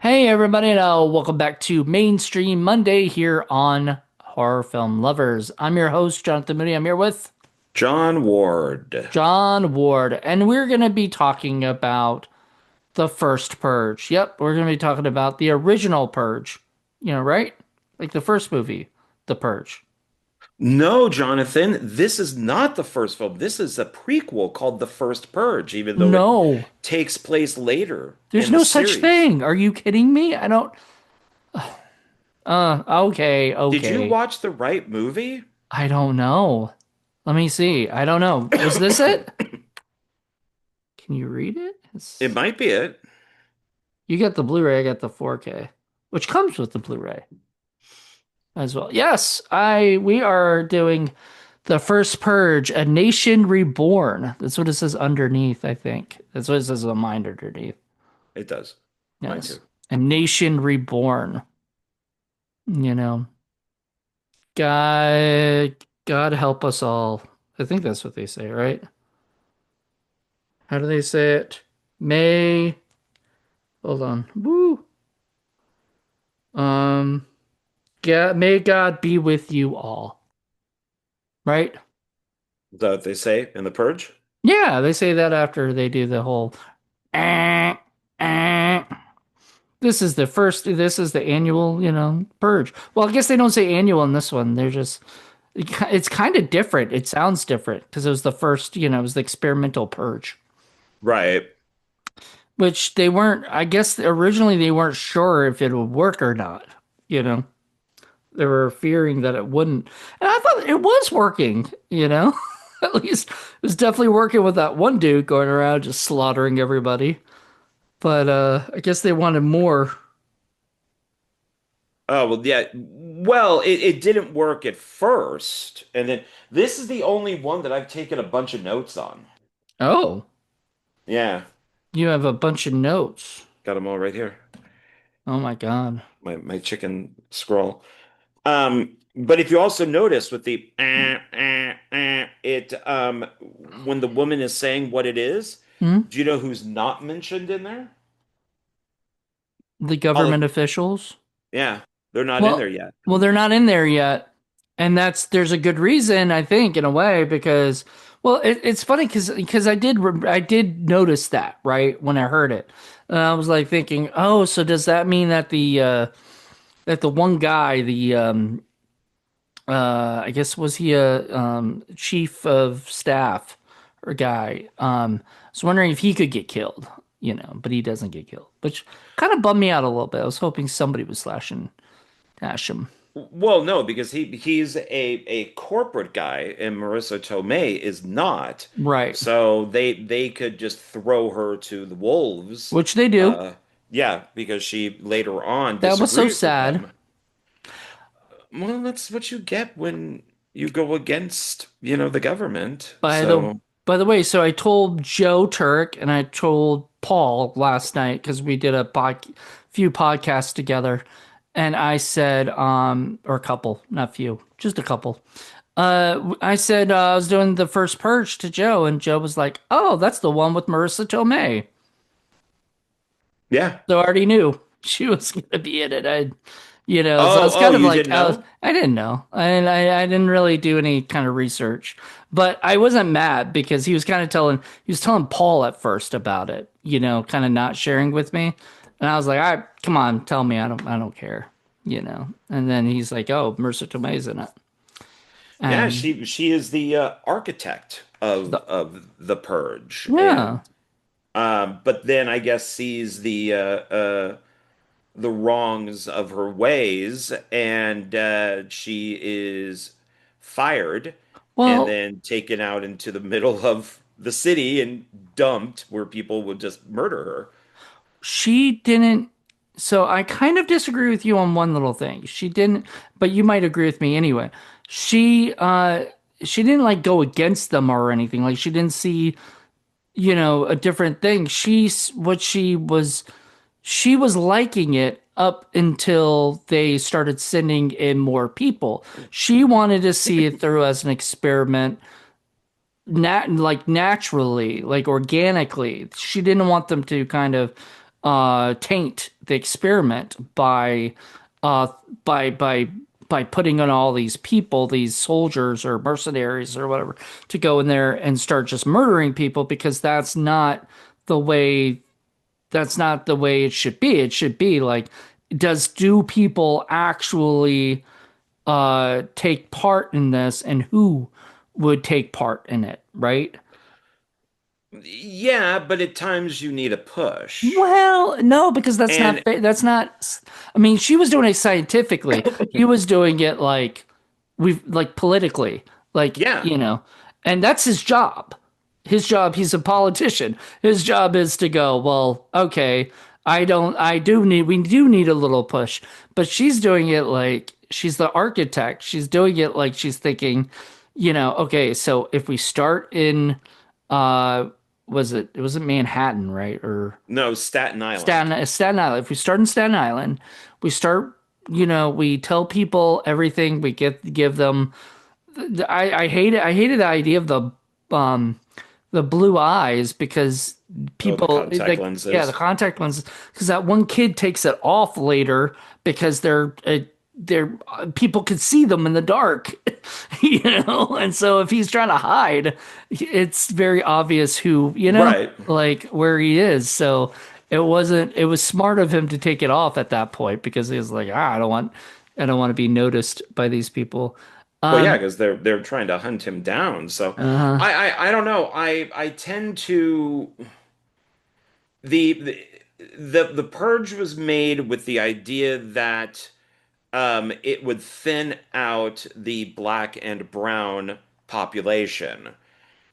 Hey everybody, and welcome back to Mainstream Monday here on Horror Film Lovers. I'm your host, Jonathan Moody. I'm here with John Ward. John Ward, and we're going to be talking about the first Purge. Yep, we're going to be talking about the original Purge. Right? Like the first movie, The Purge. No, Jonathan, this is not the first film. This is a prequel called The First Purge, even though it No, takes place later there's in the no such series. thing. Are you kidding me? I don't. Okay, Did you okay. watch the right movie? I don't know. Let me see. I don't know. Was this it? Can you read it? It might be it. You get the Blu-ray, I get the 4K, which comes with the Blu-ray as well. Yes, I we are doing the first Purge, a nation reborn. That's what it says underneath, I think. That's what it says on mine underneath. It does. Mine Yes. too. A nation reborn. You know. God help us all. I think that's what they say, right? How do they say it? May hold on. Woo. Um may God be with you all. Right? Is that what they say in The Purge? Yeah, they say that after they do the whole eh, eh. This is the annual, purge. Well, I guess they don't say annual in this one. They're just it's kind of different. It sounds different because it was the first, it was the experimental purge, Right. which they weren't, I guess originally they weren't sure if it would work or not, you know. They were fearing that it wouldn't. And I thought it was working. At least it was definitely working with that one dude going around just slaughtering everybody. But I guess they wanted more. Oh, well, yeah. Well, it didn't work at first. And then this is the only one that I've taken a bunch of notes on. Oh, Yeah, you have a bunch of notes. got them all right here. Oh my God. My chicken scroll. But if you also notice with the it when the woman is saying what it is, Hmm? do you know who's not mentioned in there? The All government of officials? yeah, they're not in there Well, yet. well, they're not in there yet. And there's a good reason, I think, in a way, because, well, it's funny because I did notice that, right, when I heard it. And I was like thinking, oh, so does that mean that the one guy, I guess was he a chief of staff or guy? I was wondering if he could get killed, but he doesn't get killed, which kind of bummed me out a little bit. I was hoping somebody would dash him. Well, no, because he's a corporate guy and Marissa Tomei is not. Right. So they could just throw her to the wolves. Which they do. Yeah, because she later on That was so disagrees with sad. them. Well, that's what you get when you go against, the government. By the So, by the way, so I told Joe Turk and I told Paul last night because we did a few podcasts together, and I said, or a couple, not few, just a couple. I said I was doing the first purge to Joe, and Joe was like, "Oh, that's the one with Marissa Tomei." yeah. So I already knew she was gonna be in it. So I Oh, was oh, kind of you like, didn't know? I didn't know. I didn't really do any kind of research, but I wasn't mad because he was telling Paul at first about it, kind of not sharing with me. And I was like, all right, come on, tell me. I don't care. And then he's like, oh, Marissa Tomei's in it. Yeah, And she is the architect the, of the Purge, yeah, and but then I guess sees the wrongs of her ways, and she is fired and well, then taken out into the middle of the city and dumped where people would just murder her. she didn't. So I kind of disagree with you on one little thing. She didn't, but you might agree with me anyway. She uh she didn't like go against them or anything. Like she didn't see, a different thing. She was liking it up until they started sending in more people. She wanted to see it through as an experiment, naturally, like organically. She didn't want them to kind of taint the experiment uh by by by putting on all these people, these soldiers or mercenaries or whatever, to go in there and start just murdering people because the way that's not the way it should be. It should be like, do people actually take part in this, and who would take part in it, right? Yeah, but at times you need a push. Well, no, because And that's not, I mean, she was doing it scientifically. He was doing it like politically, like, yeah, and that's his job. His job, he's a politician. His job is to go, well, okay, we do need a little push, but she's doing it like she's the architect. She's doing it like she's thinking, okay, so if we start in, uh, it wasn't Manhattan, right? Or no, Staten Island. Staten Island. If we start in Staten Island, we start, we tell people everything. We give them. I hate it. I hated the idea of um the blue eyes because Oh, the people contact like, yeah, the lenses. contact ones, because that one kid takes it off later because they're people could see them in the dark, and so if he's trying to hide, it's very obvious who, Right. like where he is. So it was smart of him to take it off at that point because he was like, I don't want to be noticed by these people. Well, yeah, um because they're trying to hunt him down. So uh I don't know. I tend to the the purge was made with the idea that it would thin out the black and brown population.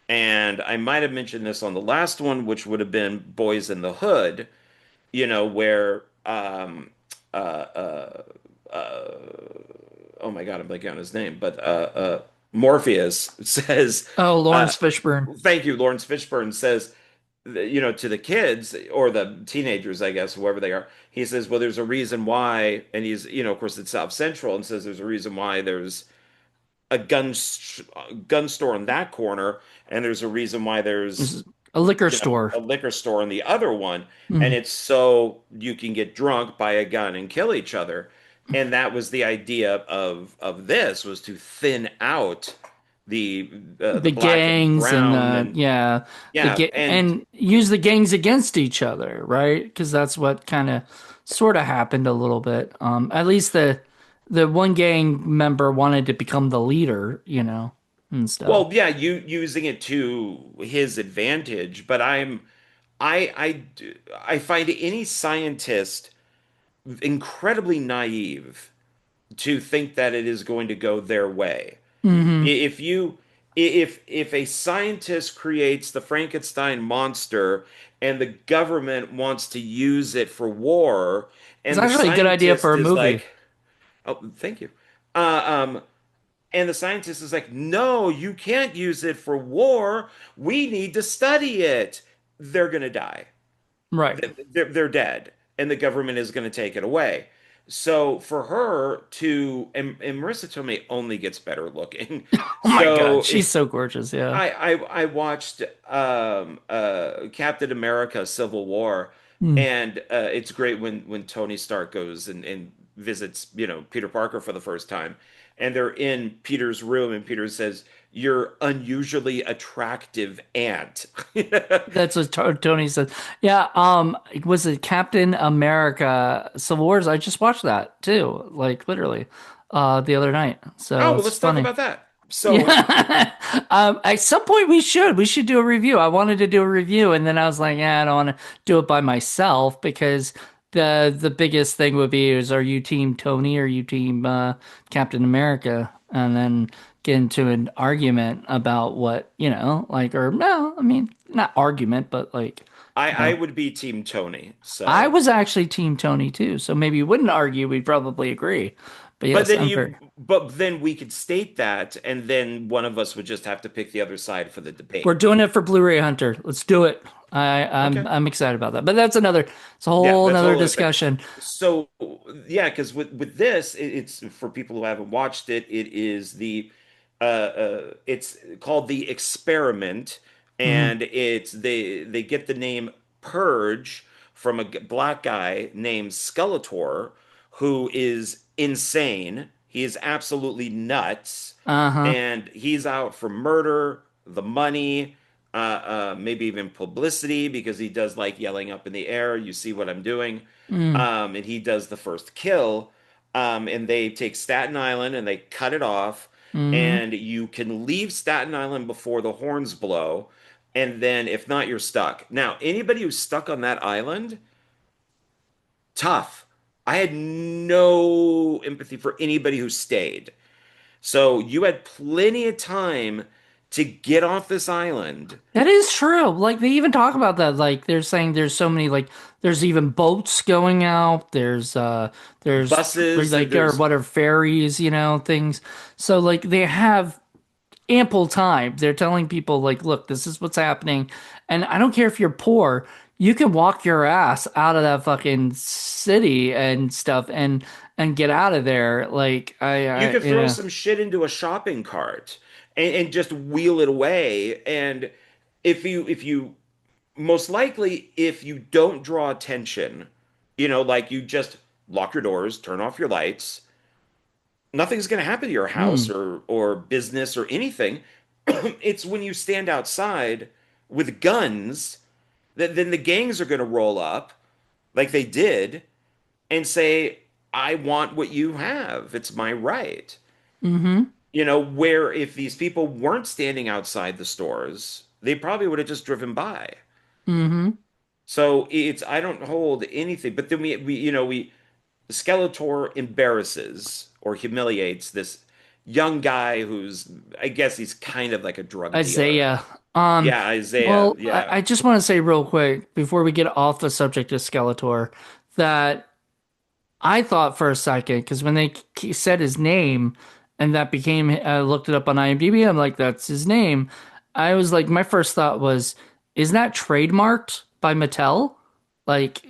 And I might have mentioned this on the last one, which would have been Boys in the Hood, where uh, uh, uh, oh my God, I'm blanking on his name, but Morpheus says, oh, uh, Lawrence Fishburne. thank you, Lawrence Fishburne says, to the kids or the teenagers, I guess, whoever they are, he says, well, there's a reason why, and he's, of course, it's South Central, and says there's a reason why there's a gun store in that corner, and there's a reason why This there's is a liquor store. a liquor store in the other one, and Mhm. it's so you can get drunk, buy a gun, and kill each other. And that was the idea of this was to thin out the The black and gangs and brown and yeah, and and use the gangs against each other, right? Because that's what kind of sort of happened a little bit. At least the one gang member wanted to become the leader, and stuff. well, yeah, you using it to his advantage. But I find any scientist incredibly naive to think that it is going to go their way. Hmm. If you if a scientist creates the Frankenstein monster and the government wants to use it for war, It's and the actually a good idea for scientist a is movie. like, oh, thank you. Uh, um, and the scientist is like, no, you can't use it for war. We need to study it. They're gonna die. Right. They're dead, and the government is going to take it away. So for her to, and Marissa Tomei only gets better looking. Oh my So God, she's so gorgeous. Yeah. I watched Captain America: Civil War, Mm. and it's great when Tony Stark goes and visits Peter Parker for the first time, and they're in Peter's room, and Peter says, "Your unusually attractive aunt." That's what Tony said. Yeah. Was it Captain America Civil Wars? I just watched that too, like literally, the other night. Oh, So well, it's let's talk funny. about that. So, Yeah. At some point we should do a review. I wanted to do a review, and then I was like, yeah, I don't want to do it by myself because the biggest thing would be is, are you team Tony or you team Captain America? And then get into an argument about what, like, or no, I mean, not argument, but like, I would be Team Tony. I So, was actually team Tony too. So maybe you wouldn't argue, we'd probably agree. But yes, I'm very. but then we could state that, and then one of us would just have to pick the other side for the We're debate. doing it for Blu-ray Hunter. Let's do it. Okay. I'm excited about that. But it's a Yeah, whole that's a another whole other thing. discussion. So, yeah, because with this, it's for people who haven't watched it. It is it's called The Experiment, Hmm. and it's they get the name Purge from a black guy named Skeletor, who is insane. He is absolutely nuts, Uh-huh. and he's out for murder, the money, maybe even publicity because he does like yelling up in the air. You see what I'm doing? Mm. And he does the first kill. And they take Staten Island and they cut it off, Mm-hmm. and you can leave Staten Island before the horns blow. And then, if not, you're stuck. Now, anybody who's stuck on that island, tough. I had no empathy for anybody who stayed. So you had plenty of time to get off this island. That is true. Like they even talk about that. Like they're saying there's so many like there's even boats going out. There's Buses, like or there's what are ferries, things. So like they have ample time. They're telling people like, look, this is what's happening. And I don't care if you're poor, you can walk your ass out of that fucking city and stuff and get out of there. Like you I could throw some shit into a shopping cart and just wheel it away. And if you most likely if you don't draw attention, like you just lock your doors, turn off your lights, nothing's going to happen to your house mm, or business or anything. It's when you stand outside with guns that then the gangs are going to roll up like they did and say, I want what you have. It's my right. mm-hmm, Where if these people weren't standing outside the stores, they probably would have just driven by. mm-hmm. So I don't hold anything, but then we Skeletor embarrasses or humiliates this young guy who's, I guess he's kind of like a drug dealer. Isaiah. Um, Yeah, Isaiah. well, Yeah. I just want to say real quick before we get off the subject of Skeletor that I thought for a second because when said his name and that became I looked it up on IMDb, I'm like, that's his name. I was like, my first thought was, is that trademarked by Mattel? Like,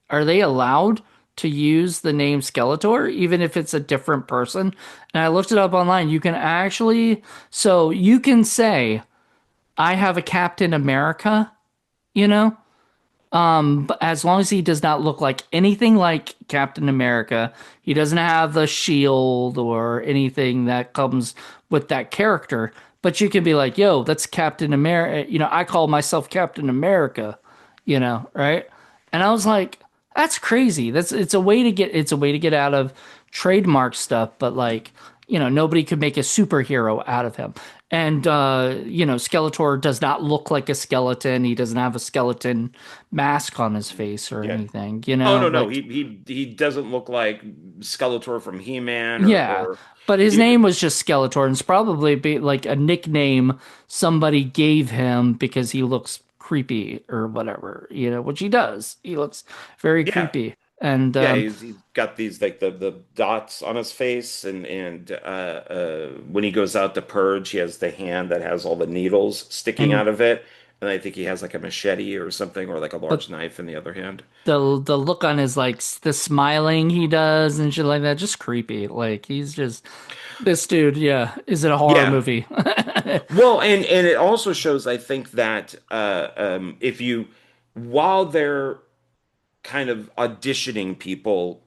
are they allowed to use the name Skeletor even if it's a different person? And I looked it up online. You can actually, so you can say, I have a Captain America, you know? But as long as he does not look like anything like Captain America, he doesn't have the shield or anything that comes with that character. But you can be like, yo, that's Captain America. I call myself Captain America, right? And I was like, that's crazy. It's a way to get out of trademark stuff, but like, nobody could make a superhero out of him. And Skeletor does not look like a skeleton. He doesn't have a skeleton mask on his face or Yeah. anything, Oh no, no. like He doesn't look like Skeletor from He-Man yeah. or But his you- name was just Skeletor, and it's probably be like a nickname somebody gave him because he looks creepy or whatever, which he does. He looks very yeah. creepy. And Yeah, he's got these like the dots on his face, and when he goes out to purge, he has the hand that has all the needles sticking and out of it, and I think he has like a machete or something, or like a but large knife in the other hand. the look on his like the smiling he does and shit like that, just creepy. Like he's just this dude, yeah, is it a horror Yeah. movie? Well, and it also shows, I think, that if you while they're kind of auditioning people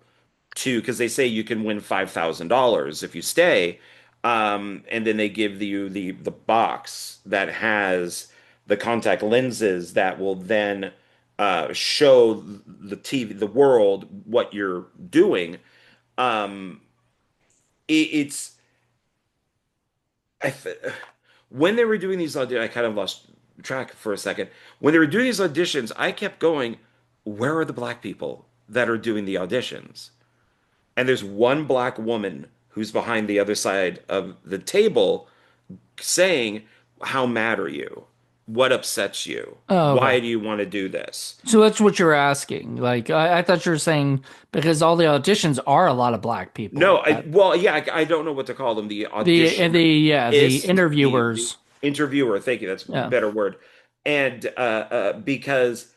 to, because they say you can win $5,000 if you stay, and then they give you the box that has the contact lenses that will then show the the world what you're doing. Um, it's I th when they were doing these auditions, I kind of lost track for a second. When they were doing these auditions, I kept going, where are the black people that are doing the auditions? And there's one black woman who's behind the other side of the table saying, how mad are you? What upsets you? Oh, okay. Why do you want to do this? So that's what you're asking. Like I thought you were saying because all the auditions are a lot of black No, people. That well, yeah, I don't know what to call them. The the auditionist, the interviewers. interviewer. Thank you. That's a Yeah. better word. And because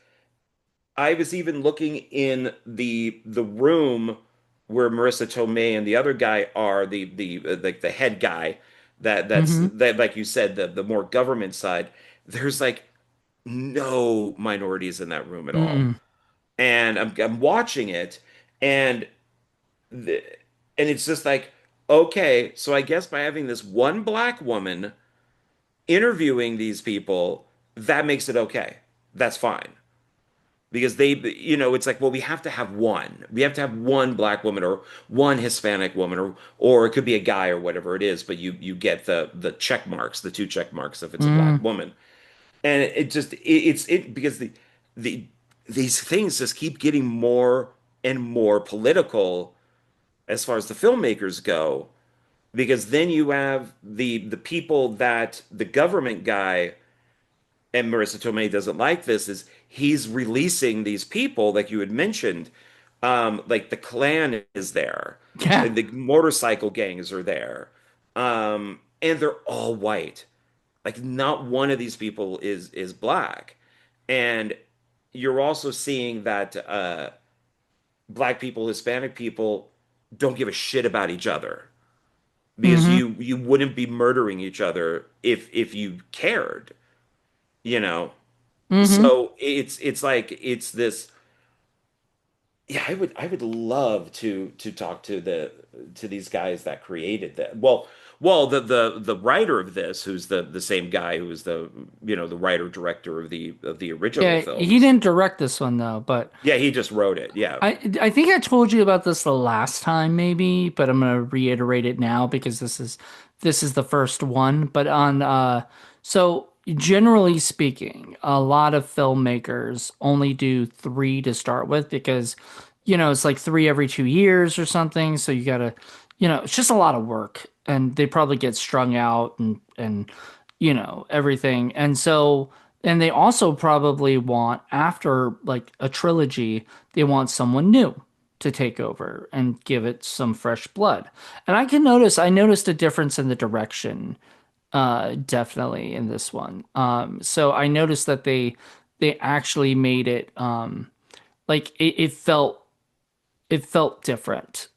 I was even looking in the room where Marissa Tomei and the other guy are, the like the head guy Mm-hmm. that, like you said, the more government side. There's like no minorities in that room at all. Mm-mm. and I'm watching it, and the, and it's just like, okay, so I guess by having this one black woman interviewing these people, that makes it okay. That's fine. Because it's like, well, we have to have one. We have to have one black woman or one Hispanic woman, or it could be a guy or whatever it is, but you get the check marks, the two check marks if it's a black Mm, woman. And it just it's it because the these things just keep getting more and more political as far as the filmmakers go, because then you have the people that the government guy, and Marissa Tomei doesn't like this, is he's releasing these people like you had mentioned, like the Klan is there, yeah. and the motorcycle gangs are there, and they're all white. Like not one of these people is black, and you're also seeing that black people, Hispanic people don't give a shit about each other because Hmm. you wouldn't be murdering each other if you cared, you know. Hmm. So it's like it's this. Yeah, I would love to talk to these guys that created that. Well, the writer of this, who's the same guy who was the writer director of the original Yeah, he films. didn't direct this one though, but Yeah, he just wrote it. Yeah. I think I told you about this the last time maybe, but I'm gonna reiterate it now because this is the first one. But on so generally speaking, a lot of filmmakers only do three to start with because it's like three every 2 years or something. So you gotta, it's just a lot of work and they probably get strung out and everything. And they also probably want, after like a trilogy, they want someone new to take over and give it some fresh blood. And I noticed a difference in the direction, definitely in this one. So I noticed that they actually made it, like it felt different.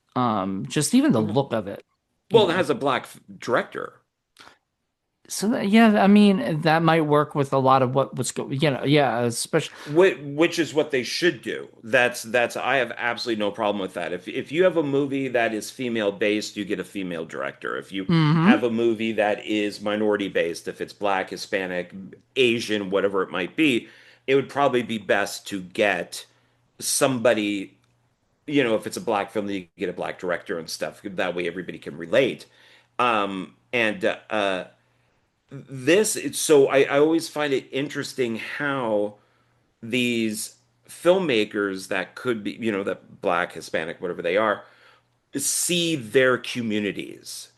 Just even the look of it, you Well, it know. has a black director. So yeah, I mean that might work with a lot of what's going, yeah, especially. Which is what they should do. That's I have absolutely no problem with that. If you have a movie that is female based, you get a female director. If you have Hmm. a movie that is minority based, if it's black, Hispanic, Asian, whatever it might be, it would probably be best to get somebody, if it's a black film, you get a black director and stuff. That way everybody can relate. And this, so I always find it interesting how these filmmakers that could be, that black, Hispanic, whatever they are, see their communities.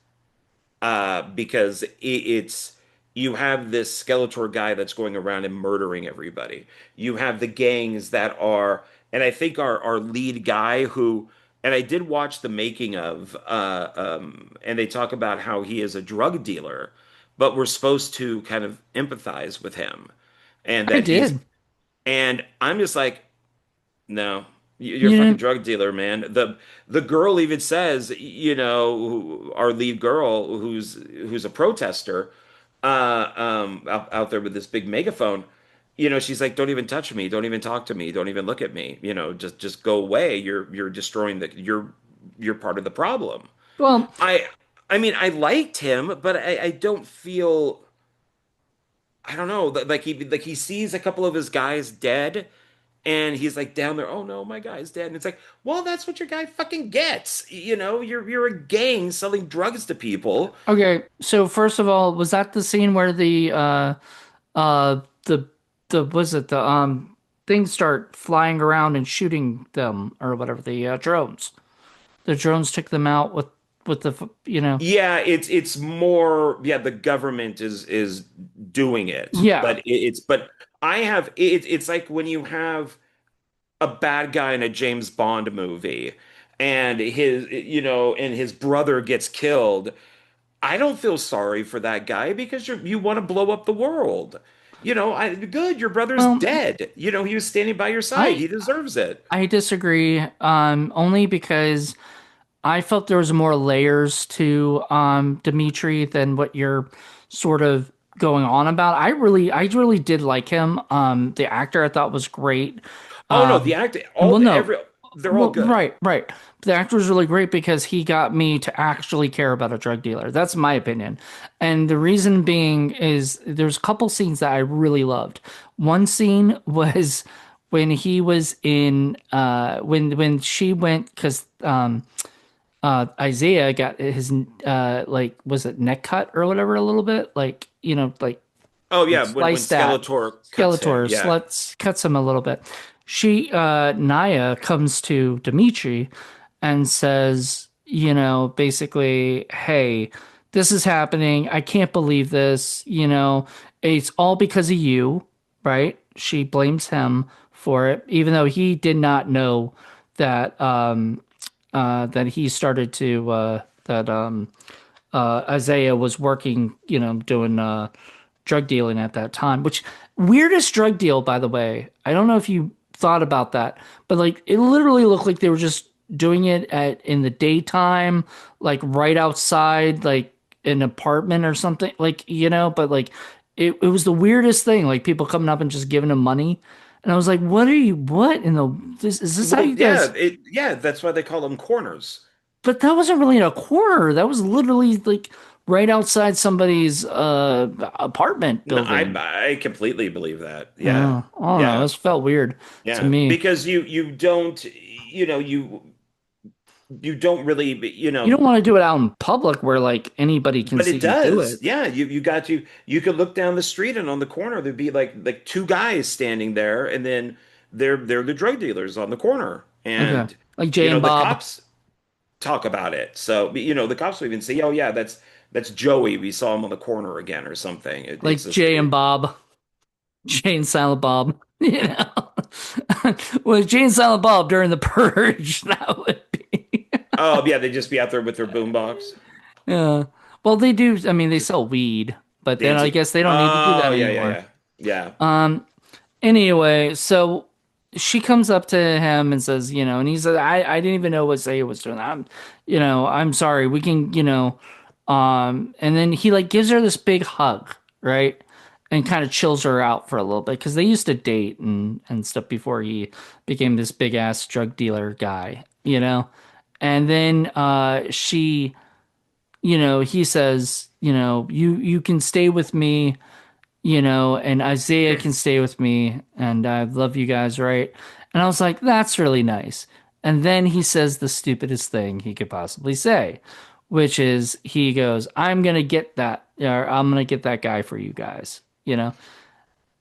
Because it's you have this Skeletor guy that's going around and murdering everybody. You have the gangs that are, and I think our lead guy who, and I did watch the making of, and they talk about how he is a drug dealer, but we're supposed to kind of empathize with him, and I that he's, did. and I'm just like, no, you're a You fucking know, drug dealer, man. The girl even says, our lead girl, who's a protester, out there with this big megaphone, she's like, don't even touch me, don't even talk to me, don't even look at me, just go away. You're destroying you're part of the problem. well, I I mean, I liked him, but I don't feel. I don't know, like he sees a couple of his guys dead, and he's like down there, oh no, my guy's dead. And it's like, well, that's what your guy fucking gets. You're a gang selling drugs to people. okay. So first of all, was that the scene where uh the the was it the things start flying around and shooting them or whatever, the drones? The drones took them out with Yeah, it's more, yeah, the government is doing it, yeah. but but it's like when you have a bad guy in a James Bond movie and his brother gets killed. I don't feel sorry for that guy because you want to blow up the world. Good, your brother's Well, dead. He was standing by your side. I He deserves it. I disagree, only because I felt there was more layers to Dimitri than what you're sort of going on about. I really did like him. The actor I thought was great. Oh no, the acting, Well, no. they're all Well, good. right, right. The actor was really great because he got me to actually care about a drug dealer. That's my opinion. And the reason being is there's a couple scenes that I really loved. One scene was when he was in when she went because Isaiah got his like was it neck cut or whatever a little bit like Oh like yeah, when sliced that Skeletor cuts him, Skeletor yeah. sluts cuts him a little bit. She Naya comes to Dimitri and says, basically, hey, this is happening. I can't believe this. It's all because of you, right? She blames him for it, even though he did not know that that he started to that Isaiah was working, doing drug dealing at that time, which weirdest drug deal, by the way. I don't know if you thought about that, but like it literally looked like they were just doing it at in the daytime, like right outside, like an apartment or something, like, but like it was the weirdest thing, like people coming up and just giving him money. And I was like, what in the, this, is this how Well, you guys, yeah, that's why they call them corners. but that wasn't really in a corner. That was literally like right outside somebody's apartment No, building. I completely believe that. Yeah. Yeah, I don't know. Yeah. This felt weird to Yeah. me. Because you don't, you don't really, You don't want to do it out in public where like anybody can but see it you do does. it. Yeah, you could look down the street and on the corner there'd be like two guys standing there and then they're the drug dealers on the corner. Okay, And like Jay and the Bob, cops talk about it. So, the cops will even say, "Oh yeah, that's Joey. We saw him on the corner again or something." It's like just Jay and Bob, Jay and Silent Bob. Well, Jay and Silent Bob during the purge, that would be. oh yeah, they just be out there with their boombox Yeah. Well, they do. I mean, they sell weed, but then I dancing. guess they don't need to do Oh that yeah, yeah, anymore. yeah. Yeah. Anyway, so she comes up to him and says, and he said, I didn't even know what Zaya was doing. I'm sorry. We can, and then he like gives her this big hug, right? And kind of chills her out for a little bit because they used to date and stuff before he became this big ass drug dealer guy. And then he says, you can stay with me, and Isaiah can stay with me, and I love you guys, right? And I was like, that's really nice. And then he says the stupidest thing he could possibly say, which is he goes, I'm gonna get that, or I'm gonna get that guy for you guys.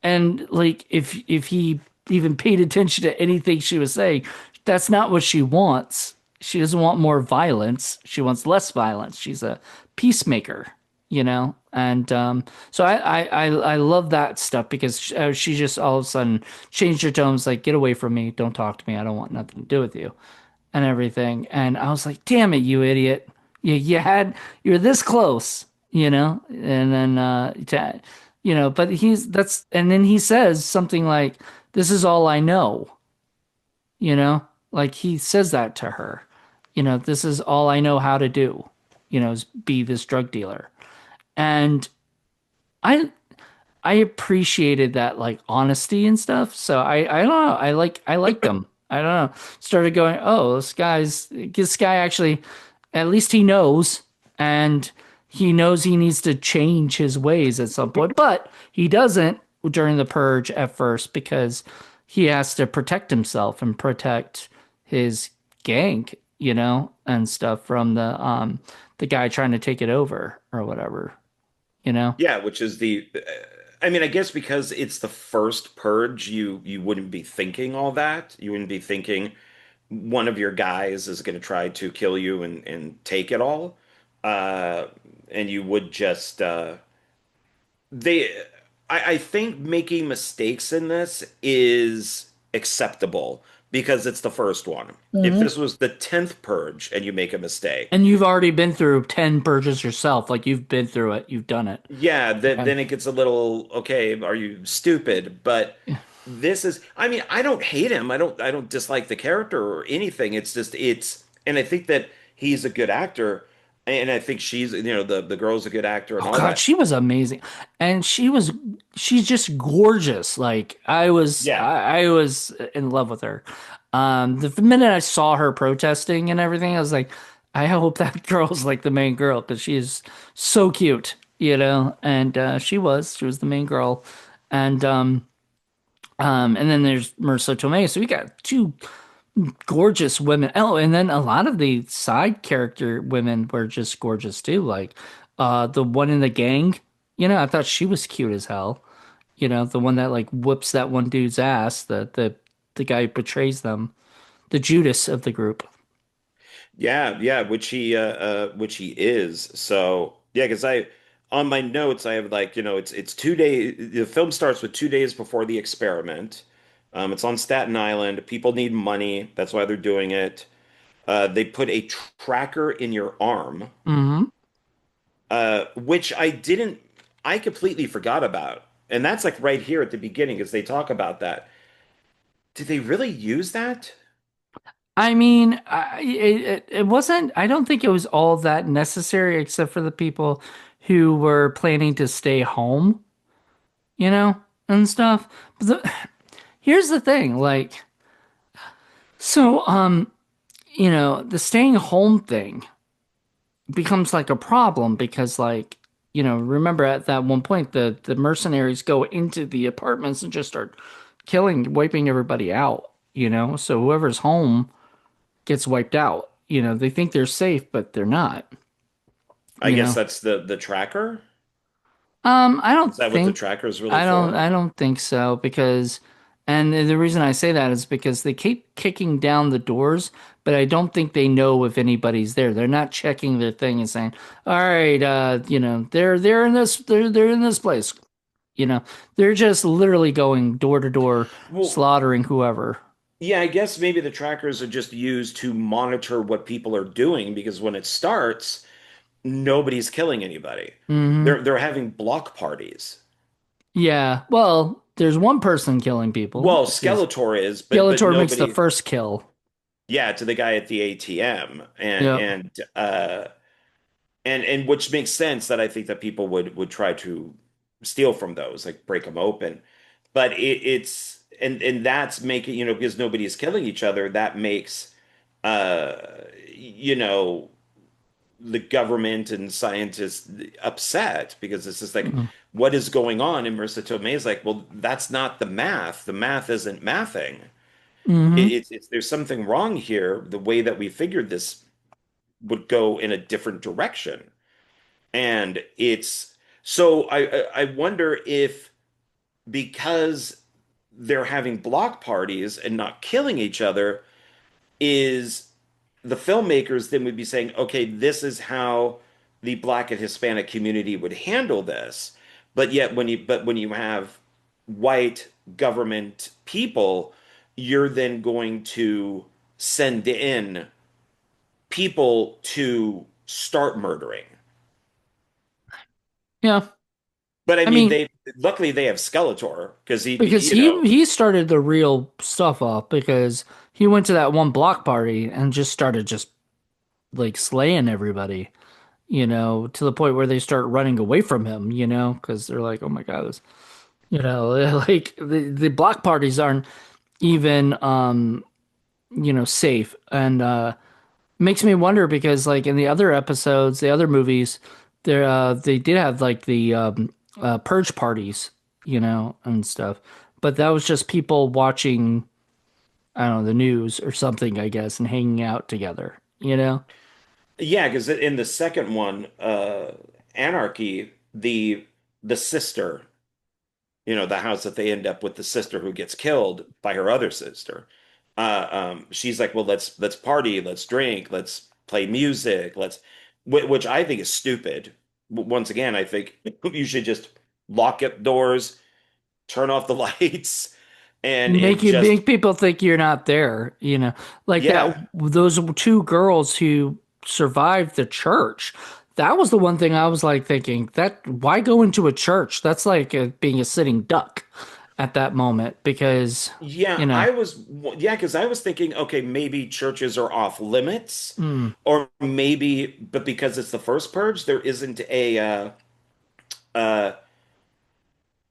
And like if he even paid attention to anything she was saying, that's not what she wants. She doesn't want more violence. She wants less violence. She's a peacemaker. And so I love that stuff because she just all of a sudden changed her tone. Was like, get away from me. Don't talk to me. I don't want nothing to do with you and everything. And I was like, damn it, you idiot. You're this close. And then, but and then he says something like, this is all I know, you know, like he says that to her, this is all I know how to do, is be this drug dealer. And I, I appreciated that like honesty and stuff. So I don't know. I liked him. I don't know. Started going, oh, this guy actually, at least he knows, and he knows he needs to change his ways at some point, but he doesn't during the purge at first because he has to protect himself and protect his gang, and stuff from the guy trying to take it over or whatever. Yeah, which is I mean, I guess because it's the first purge, you wouldn't be thinking all that. You wouldn't be thinking one of your guys is going to try to kill you and take it all. Uh, and you would just they I think making mistakes in this is acceptable because it's the first one. If Mhm. this was the 10th purge and you make a mistake, And you've already been through 10 purges yourself. Like you've been through it. You've done it. yeah, Okay. then it gets a little, okay, are you stupid? But this is, I mean, I don't hate him. I don't dislike the character or anything. It's just, and I think that he's a good actor. And I think she's, the girl's a good actor and Oh all God, that. she was amazing. And she's just gorgeous. Like Yeah. I was in love with her. The minute I saw her protesting and everything, I was like, I hope that girl's like the main girl because she is so cute, you know? And she was the main girl. And and then there's Marissa Tomei. So we got two gorgeous women. Oh, and then a lot of the side character women were just gorgeous too. Like the one in the gang, you know, I thought she was cute as hell. You know, the one that like whoops that one dude's ass, the guy who betrays them, the Judas of the group. Yeah, yeah, which he is. So yeah, because I on my notes I have like, it's 2 days. The film starts with 2 days before the experiment. It's on Staten Island. People need money. That's why they're doing it. They put a tracker in your arm, Hmm. which I completely forgot about. And that's like right here at the beginning, as they talk about that. Did they really use that? I mean, it wasn't, I don't think it was all that necessary except for the people who were planning to stay home, you know, and stuff. But here's the thing, like, so, you know, the staying home thing becomes like a problem because, like, you know, remember at that one point, the mercenaries go into the apartments and just start killing, wiping everybody out, you know? So whoever's home gets wiped out. You know, they think they're safe, but they're not, I you guess know? that's the tracker. I Is don't that what the think tracker is really for? I don't think so because and the reason I say that is because they keep kicking down the doors, but I don't think they know if anybody's there. They're not checking their thing and saying, "All right, you know, they're in this they're in this place." You know, they're just literally going door to door, Well, slaughtering whoever. yeah, I guess maybe the trackers are just used to monitor what people are doing because when it starts, nobody's killing anybody. Hmm. They're having block parties. Yeah. Well, there's one person killing people, Well, which is Skeletor is, but Skeletor makes the nobody. first kill. Yeah, to the guy at the ATM, Yep. and which makes sense that I think that people would try to steal from those, like break them open. But it's and that's making, because nobody is killing each other, that makes uh you know the government and scientists upset because it's just like, what is going on? And Marissa Tomei is like, well, that's not the math. The math isn't mathing. Mm-hmm. It's there's something wrong here. The way that we figured this would go in a different direction. And it's so I wonder if, because they're having block parties and not killing each other, is the filmmakers then would be saying, okay, this is how the Black and Hispanic community would handle this. But when you have white government people, you're then going to send in people to start murdering. Yeah. But I I mean, mean, they luckily they have Skeletor because he, because he started the real stuff off because he went to that one block party and just started just like slaying everybody, you know, to the point where they start running away from him, you know, because they're like, oh my God, this, you know, like the block parties aren't even you know, safe. And makes me wonder because like in the other episodes, the other movies, they did have like the purge parties, you know, and stuff. But that was just people watching, I don't know, the news or something, I guess, and hanging out together, you know? yeah, because in the second one, Anarchy, the sister, the house that they end up with, the sister who gets killed by her other sister. She's like, well, let's party, let's drink, let's play music, which I think is stupid. Once again, I think you should just lock up doors, turn off the lights, and just, Make people think you're not there, you know? Like that yeah, those two girls who survived the church. That was the one thing I was like thinking that why go into a church? That's like being a sitting duck. at that moment because, Yeah, you know, because I was thinking, okay, maybe churches are off limits, mm, or maybe, but because it's the first purge, there isn't uh,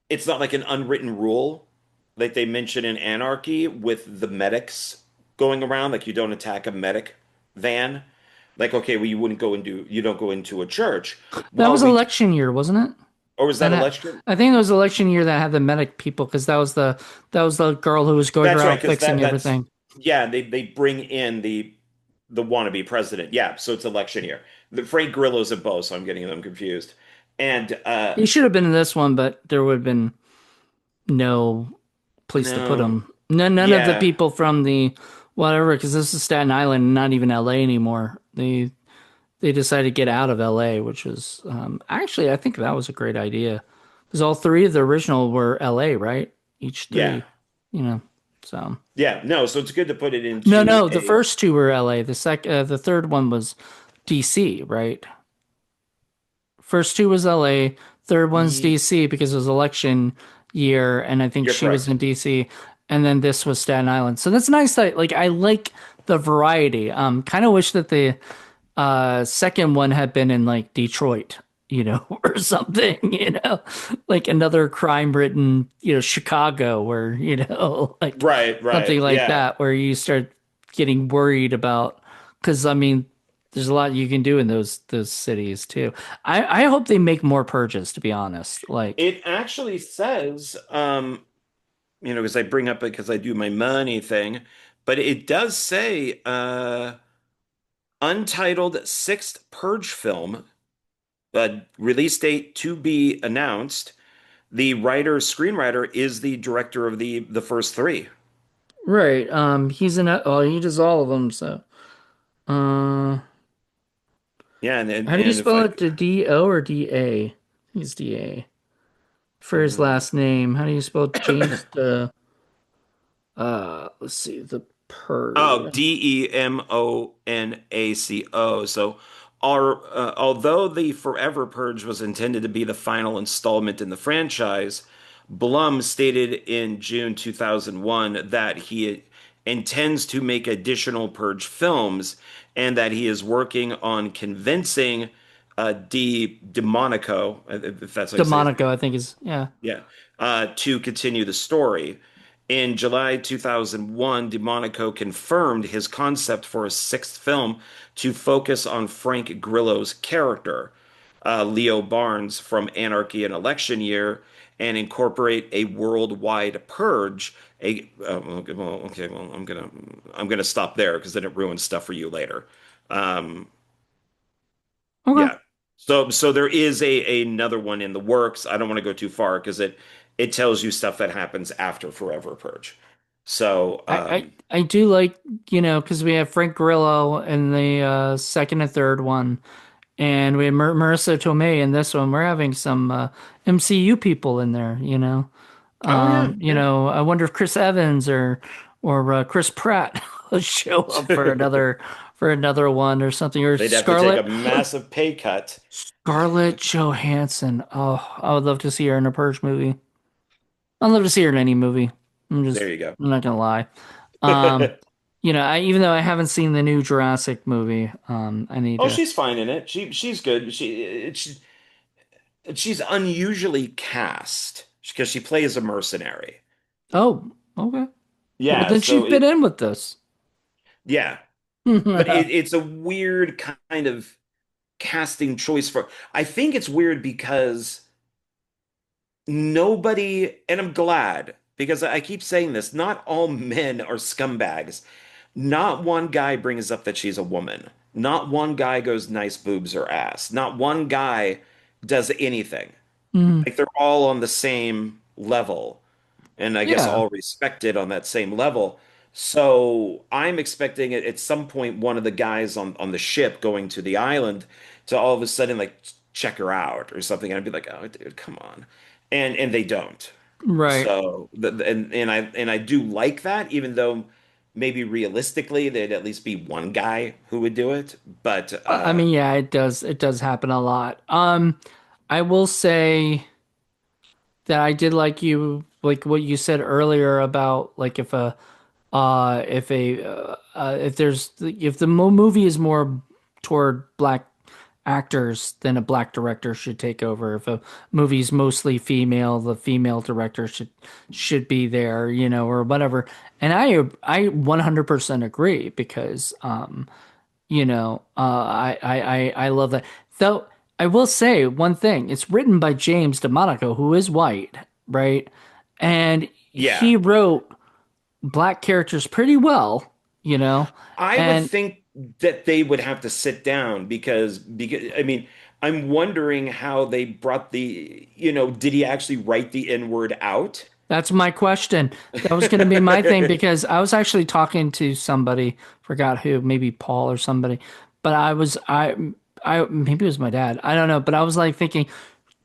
it's not like an unwritten rule like they mention in Anarchy with the medics going around, like you don't attack a medic van. Like, okay, well, you don't go into a church. that Well, was we do, election year, wasn't it? or was that And election? I think it was election year that had the medic people because that was the girl who was going That's right, around because fixing that's everything. yeah, they bring in the wannabe president. Yeah, so it's election year. The Frank Grillo's in both, so I'm getting them confused. And He should have been in this one, but there would have been no place to put no, him. None of the yeah, people from the whatever, because this is Staten Island, not even LA anymore. They decided to get out of LA, which was actually I think that was a great idea because all three of the original were LA, right? Each yeah, three, you know. So yeah. No, so it's good to put it no, into no, the a first two were LA. The third one was DC, right? First two was LA, third one's ye- DC because it was election year, and I think you're she was correct. in DC, and then this was Staten Island. So that's nice that like I like the variety. Kind of wish that the second one had been in like Detroit, or something, like another crime-ridden, Chicago, where like Right, something right. like Yeah. that, where you start getting worried about, because I mean, there's a lot you can do in those cities too. I hope they make more purges, to be honest. Like, It actually says, because I bring up because I do my money thing, but it does say untitled sixth Purge film, release date to be announced. The screenwriter is the director of the first three. right? He's in. Oh, he does all of them. So, uh, Yeah, how do you and if spell I it? To D-O or D-A? He's D-A. For his uh, last name. How do you spell James the let's see, the oh, Purge. Demonaco. So, although the Forever Purge was intended to be the final installment in the franchise, Blum stated in June 2001 that he intends to make additional Purge films and that he is working on convincing Demonico, if that's how you say his DeMonico, name, I think is yeah. yeah, to continue the story. In July 2001, DeMonico confirmed his concept for a sixth film to focus on Frank Grillo's character, Leo Barnes from Anarchy and Election Year, and incorporate a worldwide purge. I'm gonna stop there because then it ruins stuff for you later. Um, Okay. yeah. So there is a another one in the works. I don't want to go too far because it tells you stuff that happens after Forever Purge. So I do like, because we have Frank Grillo in the second and third one, and we have Marissa Tomei in this one. We're having some MCU people in there, you know. oh yeah, yeah. I wonder if Chris Evans or Chris Pratt will show up for another one or something, or They'd have to take a massive pay cut. Scarlett Johansson. Oh, I would love to see her in a Purge movie. I'd love to see her in any movie. There you go. I'm not gonna lie. Um, I even though I haven't seen the new Jurassic movie, I need Oh, to. she's fine in it. She's good. She's unusually cast because she plays a mercenary. Oh, okay. Well, Yeah, then she'd so fit in with this. yeah, but it's a weird kind of casting choice for. I think it's weird because nobody, and I'm glad because I keep saying this, not all men are scumbags. Not one guy brings up that she's a woman. Not one guy goes nice boobs or ass. Not one guy does anything. Mm, Like they're all on the same level, and I guess yeah, all respected on that same level. So I'm expecting it at some point one of the guys on the ship going to the island to all of a sudden like check her out or something, and I'd be like, oh dude, come on, and they don't. right. So and I do like that, even though maybe realistically there'd at least be one guy who would do it. But I mean, yeah, it does happen a lot. I will say that I did like you. like what you said earlier about like if there's if the movie is more toward black actors, then a black director should take over. If a movie's mostly female, the female director should be there, or whatever. And I 100% agree because I love that. Though I will say one thing, it's written by James DeMonaco, who is white, right? And Yeah. he wrote black characters pretty well, you know. I would And think that they would have to sit down because I mean, I'm wondering how they brought did he actually write the N word out? that's my question. That was going to be my thing because I was actually talking to somebody, forgot who, maybe Paul or somebody, but I maybe it was my dad. I don't know, but I was like thinking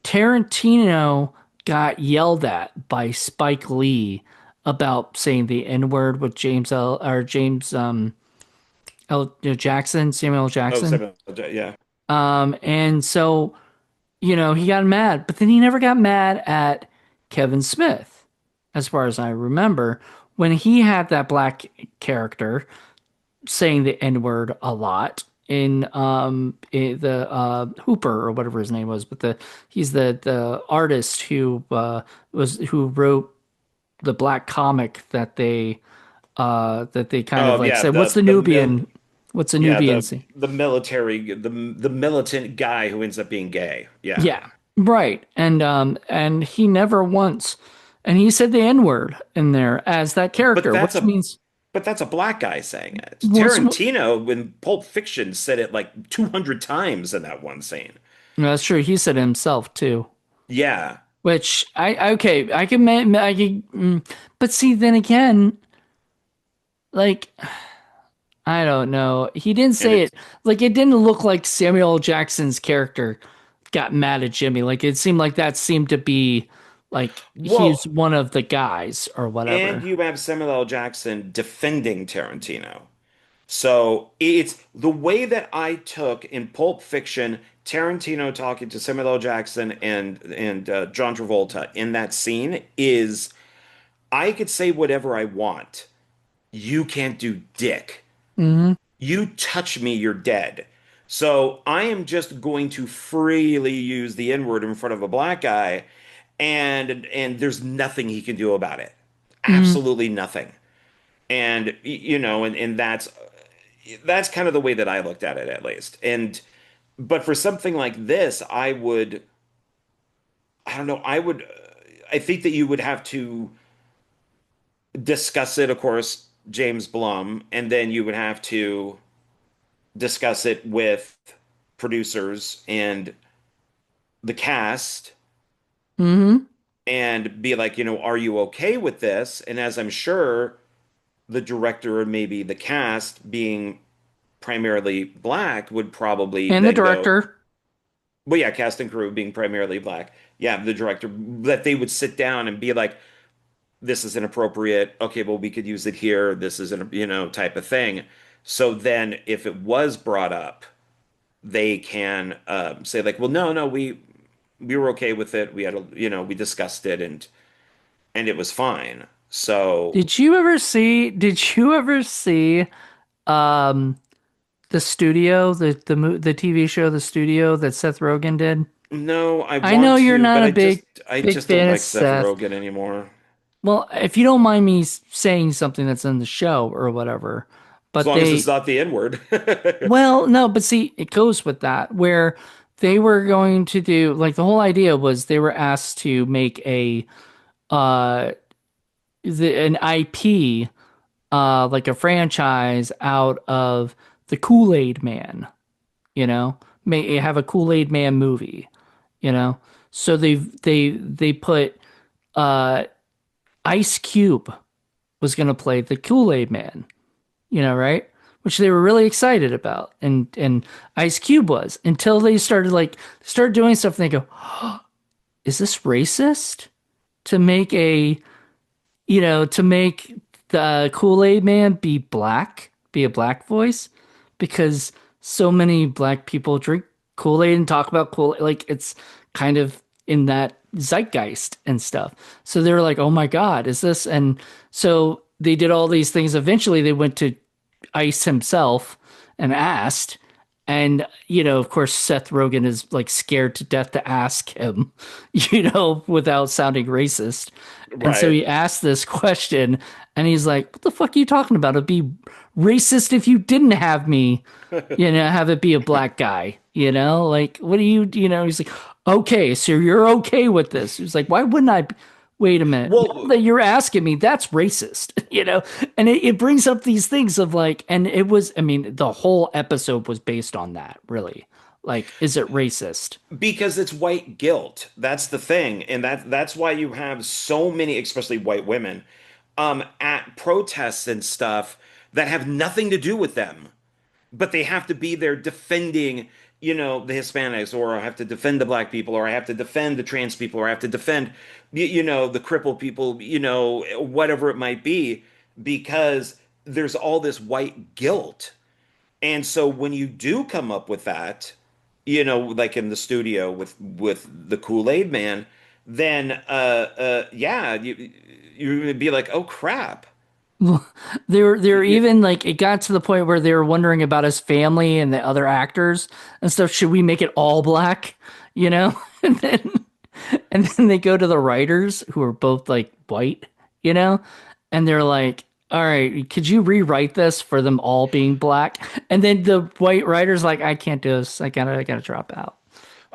Tarantino got yelled at by Spike Lee about saying the N-word with James Jackson, Samuel Oh, Jackson. seven. Yeah. And so, he got mad, but then he never got mad at Kevin Smith, as far as I remember, when he had that black character saying the N-word a lot in the Hooper or whatever his name was, but he's the artist who wrote the black comic that they kind of Oh, like yeah, said, what's the yeah, Nubian scene? the military the militant guy who ends up being gay. Yeah. Yeah, right. And he never once, and he said the N-word in there as that But character, that's which a means but that's a black guy saying it. what's Tarantino in Pulp Fiction said it like 200 times in that one scene. no, that's true. He said it himself too. Yeah. Which okay, I can, but see, then again, like I don't know. He didn't And say it's it like it didn't look like Samuel L. Jackson's character got mad at Jimmy. Like it seemed like that seemed to be like he's well, one of the guys or and whatever. you have Samuel L. Jackson defending Tarantino. So it's the way that I took in Pulp Fiction, Tarantino talking to Samuel L. Jackson and John Travolta in that scene is I could say whatever I want. You can't do dick. Hmm. You touch me, you're dead. So I am just going to freely use the N-word in front of a black guy, and there's nothing he can do about it. Hmm. Absolutely nothing. And that's kind of the way that I looked at it at least. But for something like this, I don't know, I think that you would have to discuss it, of course, James Blum, and then you would have to discuss it with producers and the cast Hmm. and be like, are you okay with this? And as I'm sure the director and maybe the cast being primarily black would probably And the then go, director. well, yeah, cast and crew being primarily black. Yeah, the director, that they would sit down and be like, this is inappropriate. Okay, well, we could use it here. This is an, type of thing. So then if it was brought up, they can say like, well, no, no, we were okay with it. We had we discussed it and it was fine. So Did you ever see um the studio, the TV show The Studio that Seth Rogen did? no, I I know want you're to, not but a I just big I big just don't fan of like Seth Seth. Rogen anymore. Well, if you don't mind me saying something that's in the show or whatever, As but long as it's they, not the N-word. well, no, but see, it goes with that where they were going to do like the whole idea was they were asked to make uh an IP like a franchise out of the Kool-Aid Man, may have a Kool-Aid Man movie, you know. So they put uh Ice Cube was going to play the Kool-Aid Man, right? Which they were really excited about, and Ice Cube was until they started doing stuff, and they go, "Is this racist to make to make the Kool-Aid Man be a black voice, because so many black people drink Kool-Aid and talk about Kool-Aid, like it's kind of in that." zeitgeist and stuff. So they were like, "Oh my God, is this?" And so they did all these things. Eventually, they went to Ice himself and asked. And, of course, Seth Rogen is like scared to death to ask him, without sounding racist. And so Right. he asked this question and he's like, what the fuck are you talking about? It'd be racist if you didn't have me, have it be a black guy, like, what do he's like, okay, so you're okay with this. He's like, why wouldn't I? Wait a minute. Now Well, that you're asking me, that's racist, and it brings up these things of like, and it was, I mean, the whole episode was based on that, really. Like, is it racist? because it's white guilt. That's the thing. And that's why you have so many, especially white women, at protests and stuff that have nothing to do with them, but they have to be there defending, the Hispanics, or I have to defend the black people, or I have to defend the trans people, or I have to defend, the crippled people, whatever it might be, because there's all this white guilt. And so when you do come up with that, like in the studio with the Kool-Aid Man, then yeah, you're gonna be like, oh crap. They were even like, it got to the point where they were wondering about his family and the other actors and stuff. Should we make it all black? You know? And then they go to the writers who are both like white, you know? And they're like, all right, could you rewrite this for them all being black? And then the white writer's like, I can't do this. I gotta drop out,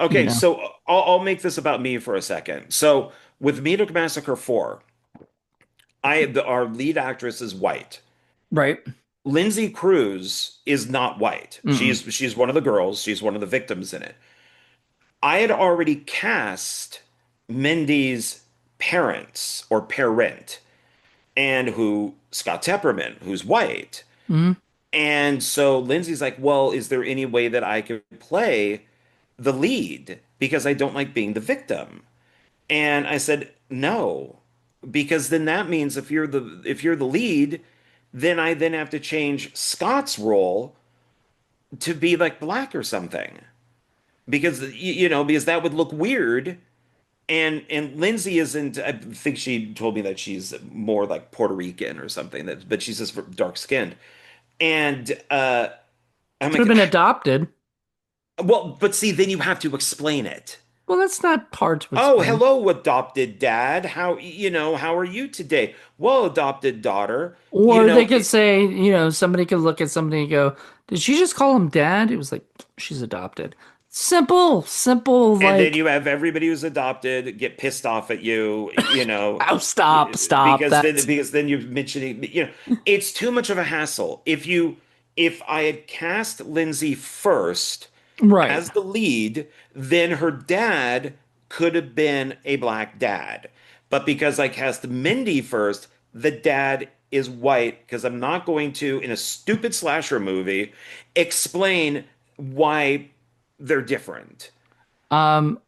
you Okay, know? so I'll make this about me for a second. So with Meat Massacre 4, our lead actress is white. Right. Lindsay Cruz is not white. Mm-mm. She's one of the girls. She's one of the victims in it. I had already cast Mindy's parents or parent, and who Scott Tepperman, who's white. Mm-hmm. And so Lindsay's like, well, is there any way that I could play the lead? Because I don't like being the victim. And I said, no, because then that means if you're the lead, then I then have to change Scott's role to be like black or something. Because because that would look weird. And Lindsay isn't, I think she told me that she's more like Puerto Rican or something, but she's just dark skinned. And I'm Could have like, been adopted. well, but see, then you have to explain it. Well, that's not hard to Oh, explain. hello, adopted dad. How are you today? Well, adopted daughter, Or they could say, somebody could look at somebody and go, did she just call him dad? It was like, she's adopted. Simple, simple, and then like, you have everybody who's adopted get pissed off at you, oh, stop. because then you're mentioning, it's too much of a hassle. If I had cast Lindsay first Right. as the lead, then her dad could have been a black dad. But because I cast Mindy first, the dad is white because I'm not going to, in a stupid slasher movie, explain why they're different. Um,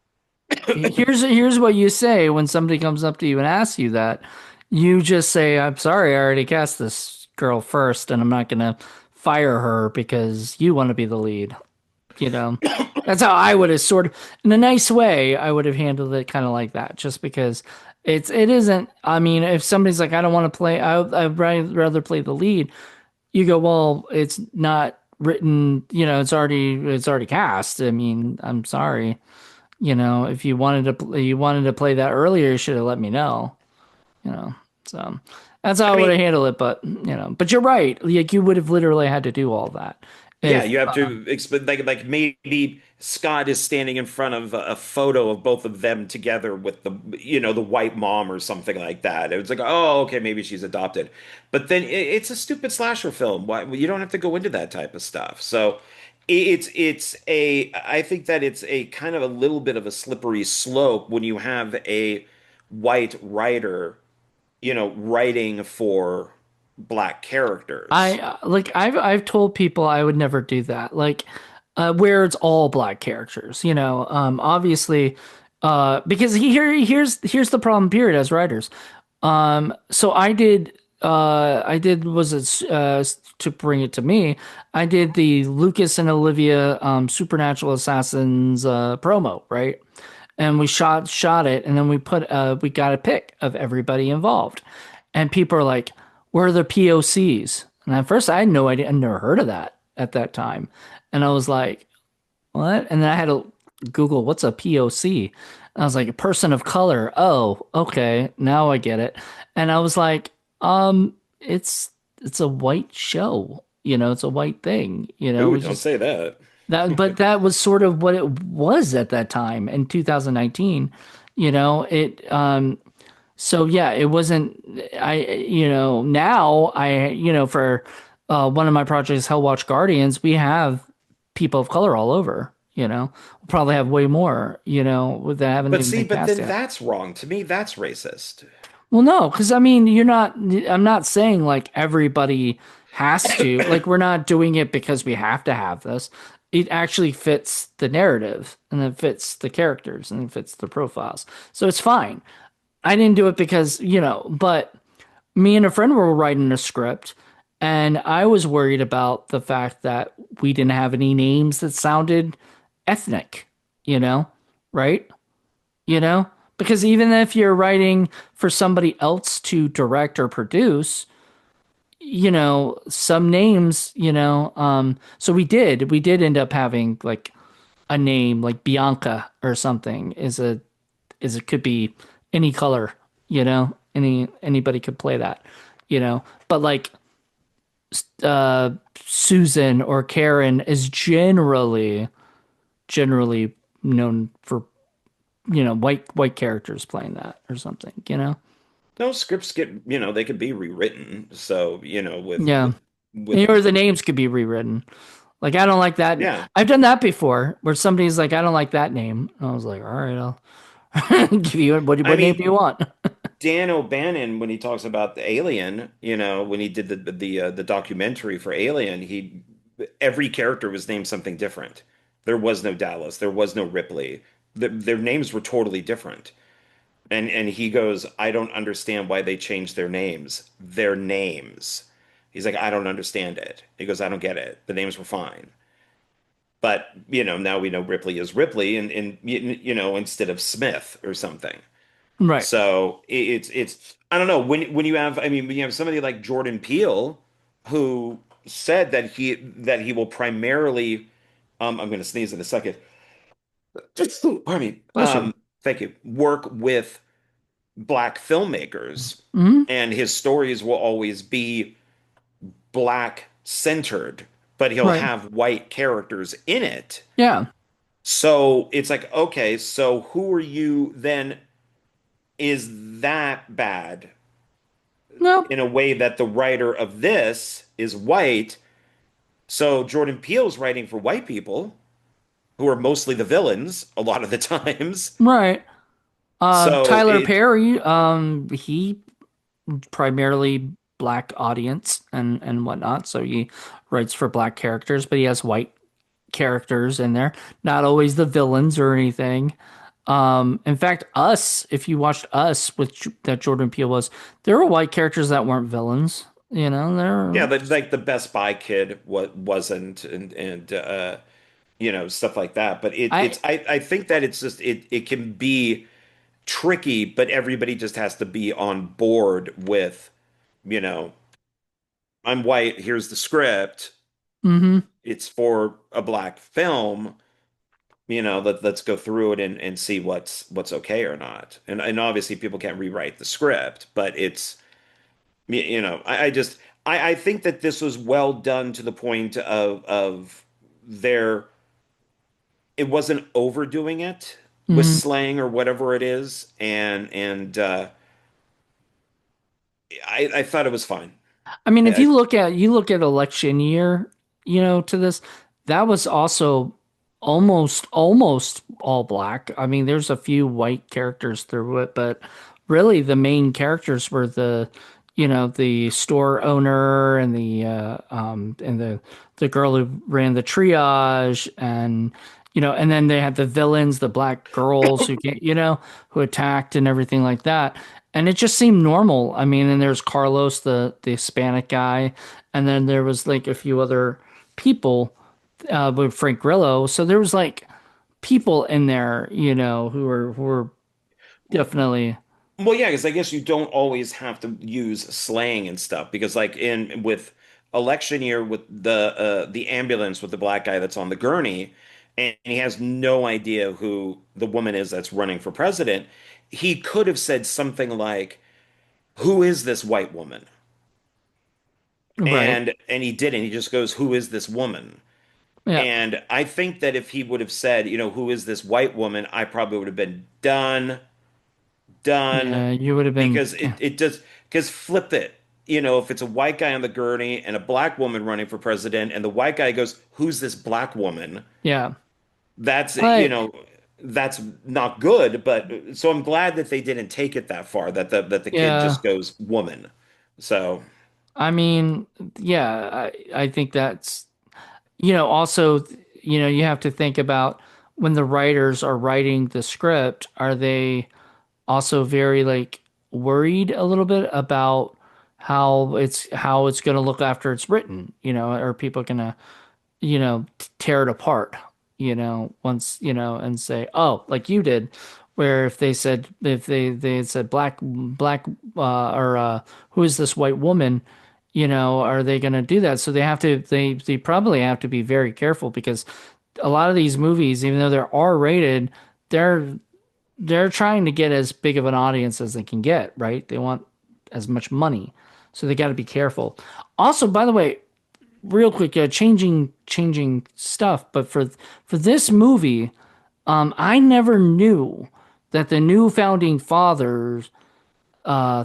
here's what you say when somebody comes up to you and asks you that. You just say, I'm sorry, I already cast this girl first, and I'm not gonna fire her because you want to be the lead. You know, that's how I would have sort of, in a nice way, I would have handled it kind of like that, just because it isn't. I mean, if somebody's like, I don't want to play, I'd rather play the lead. You go, well, it's not written, it's already cast. I mean, I'm sorry. If you wanted to play that earlier, you should have let me know. You know, so that's how I I would mean, have handled it. But you're right. Like you would have literally had to do all that yeah, if you have to explain, like maybe Scott is standing in front of a photo of both of them together with the white mom or something like that. It was like, oh, okay, maybe she's adopted. But then it's a stupid slasher film. Why you don't have to go into that type of stuff. So I think that it's a kind of a little bit of a slippery slope when you have a white writer, writing for black characters. I've told people I would never do that. Like where it's all black characters, obviously because here's the problem period as writers. So I did was it to bring it to me. I did the Lucas and Olivia Supernatural Assassins promo, right? and we shot it, and then we got a pic of everybody involved, and people are like, "Where are the POCs?" And at first, I had no idea. I never heard of that at that time, and I was like, "What?" And then I had to Google what's a POC. And I was like, "A person of color." Oh, okay, now I get it. And I was like, it's a white show, it's a white thing, it Ooh, was don't just say that. that, but that was sort of what it was at that time in 2019. It so yeah, it wasn't now for one of my projects, Hell Watch Guardians, we have people of color all over, we'll probably have way more, that haven't But even see, been but cast then yet. that's wrong. To me, that's racist. Well, no, because I mean, I'm not saying like everybody has to, like, we're not doing it because we have to have this. It actually fits the narrative and it fits the characters and it fits the profiles. So it's fine. I didn't do it because, but me and a friend were writing a script and I was worried about the fact that we didn't have any names that sounded ethnic, you know, right? you know? Because even if you're writing for somebody else to direct or produce, some names, so we did end up having like a name like Bianca or something is it could be any color, anybody could play that, but like Susan or Karen is generally known for white characters playing that or something. No, scripts get, they could be rewritten. So, Yeah. with Or the names could be rewritten. Like, I don't like that. yeah. I've done that before where somebody's like, I don't like that name. And I was like, all right, I'll give you it. What I name do you mean, want? Dan O'Bannon, when he talks about the Alien, when he did the documentary for Alien, he every character was named something different. There was no Dallas, there was no Ripley. Their names were totally different. And he goes, I don't understand why they changed their names. Their names. He's like, I don't understand it. He goes, I don't get it. The names were fine. But, now we know Ripley is Ripley and instead of Smith or something. Right. So it's I don't know when you have when you have somebody like Jordan Peele who said that he will primarily I'm going to sneeze in a second. Pardon me. Bless you. Thank you. Work with black filmmakers, Hmm. and his stories will always be black centered, but he'll Right. have white characters in it. Yeah. So it's like, okay, so who are you then? Is that bad No. in a way that the writer of this is white? So Jordan Peele's writing for white people who are mostly the villains a lot of the times. Right. So Tyler it, Perry, he primarily black audience and whatnot, so he writes for black characters, but he has white characters in there. Not always the villains or anything. In fact, Us, if you watched Us with that Jordan Peele was, there were white characters that weren't villains. yeah, They're like the Best Buy kid wasn't and stuff like that. But I I think that it's just it can be tricky, but everybody just has to be on board with, you know, I'm white, here's the script. mm-hmm. It's for a black film. Let's go through it and see what's okay or not. And obviously people can't rewrite the script, but it's I just I think that this was well done to the point of their it wasn't overdoing it with Mm-hmm. slang or whatever it is, and I thought it was fine. I mean, if I, you look at election year, to this, that was also almost all black. I mean, there's a few white characters through it, but really the main characters were the store owner and the girl who ran the triage and then they had the villains, the black girls who attacked and everything like that. And it just seemed normal. I mean, and there's Carlos, the Hispanic guy, and then there was like a few other people with Frank Grillo. So there was like people in there, who are definitely Well, yeah, because I guess you don't always have to use slang and stuff because, like in with election year with the ambulance with the black guy that's on the gurney, and he has no idea who the woman is that's running for president, he could have said something like, "Who is this white woman?" right. And he didn't. He just goes, "Who is this woman?" Yeah. And I think that if he would have said, "Who is this white woman?" I probably would have been done Yeah, you would have been. because it does because flip it. If it's a white guy on the gurney and a black woman running for president, and the white guy goes, "Who's this black woman?" Yeah. That's But that's not good. But so I'm glad that they didn't take it that far. That the kid yeah, just goes woman. So I mean, yeah, I think that's, also, you have to think about when the writers are writing the script, are they also very like worried a little bit about how it's going to look after it's written, are people going to tear it apart, once, and say, oh, like you did, where if they had said black, or who is this white woman, are they going to do that? So they probably have to be very careful because a lot of these movies, even though they're R-rated, they're they're trying to get as big of an audience as they can get, right? They want as much money. So they got to be careful. Also, by the way, real quick, changing stuff, but for this movie, I never knew that the new founding fathers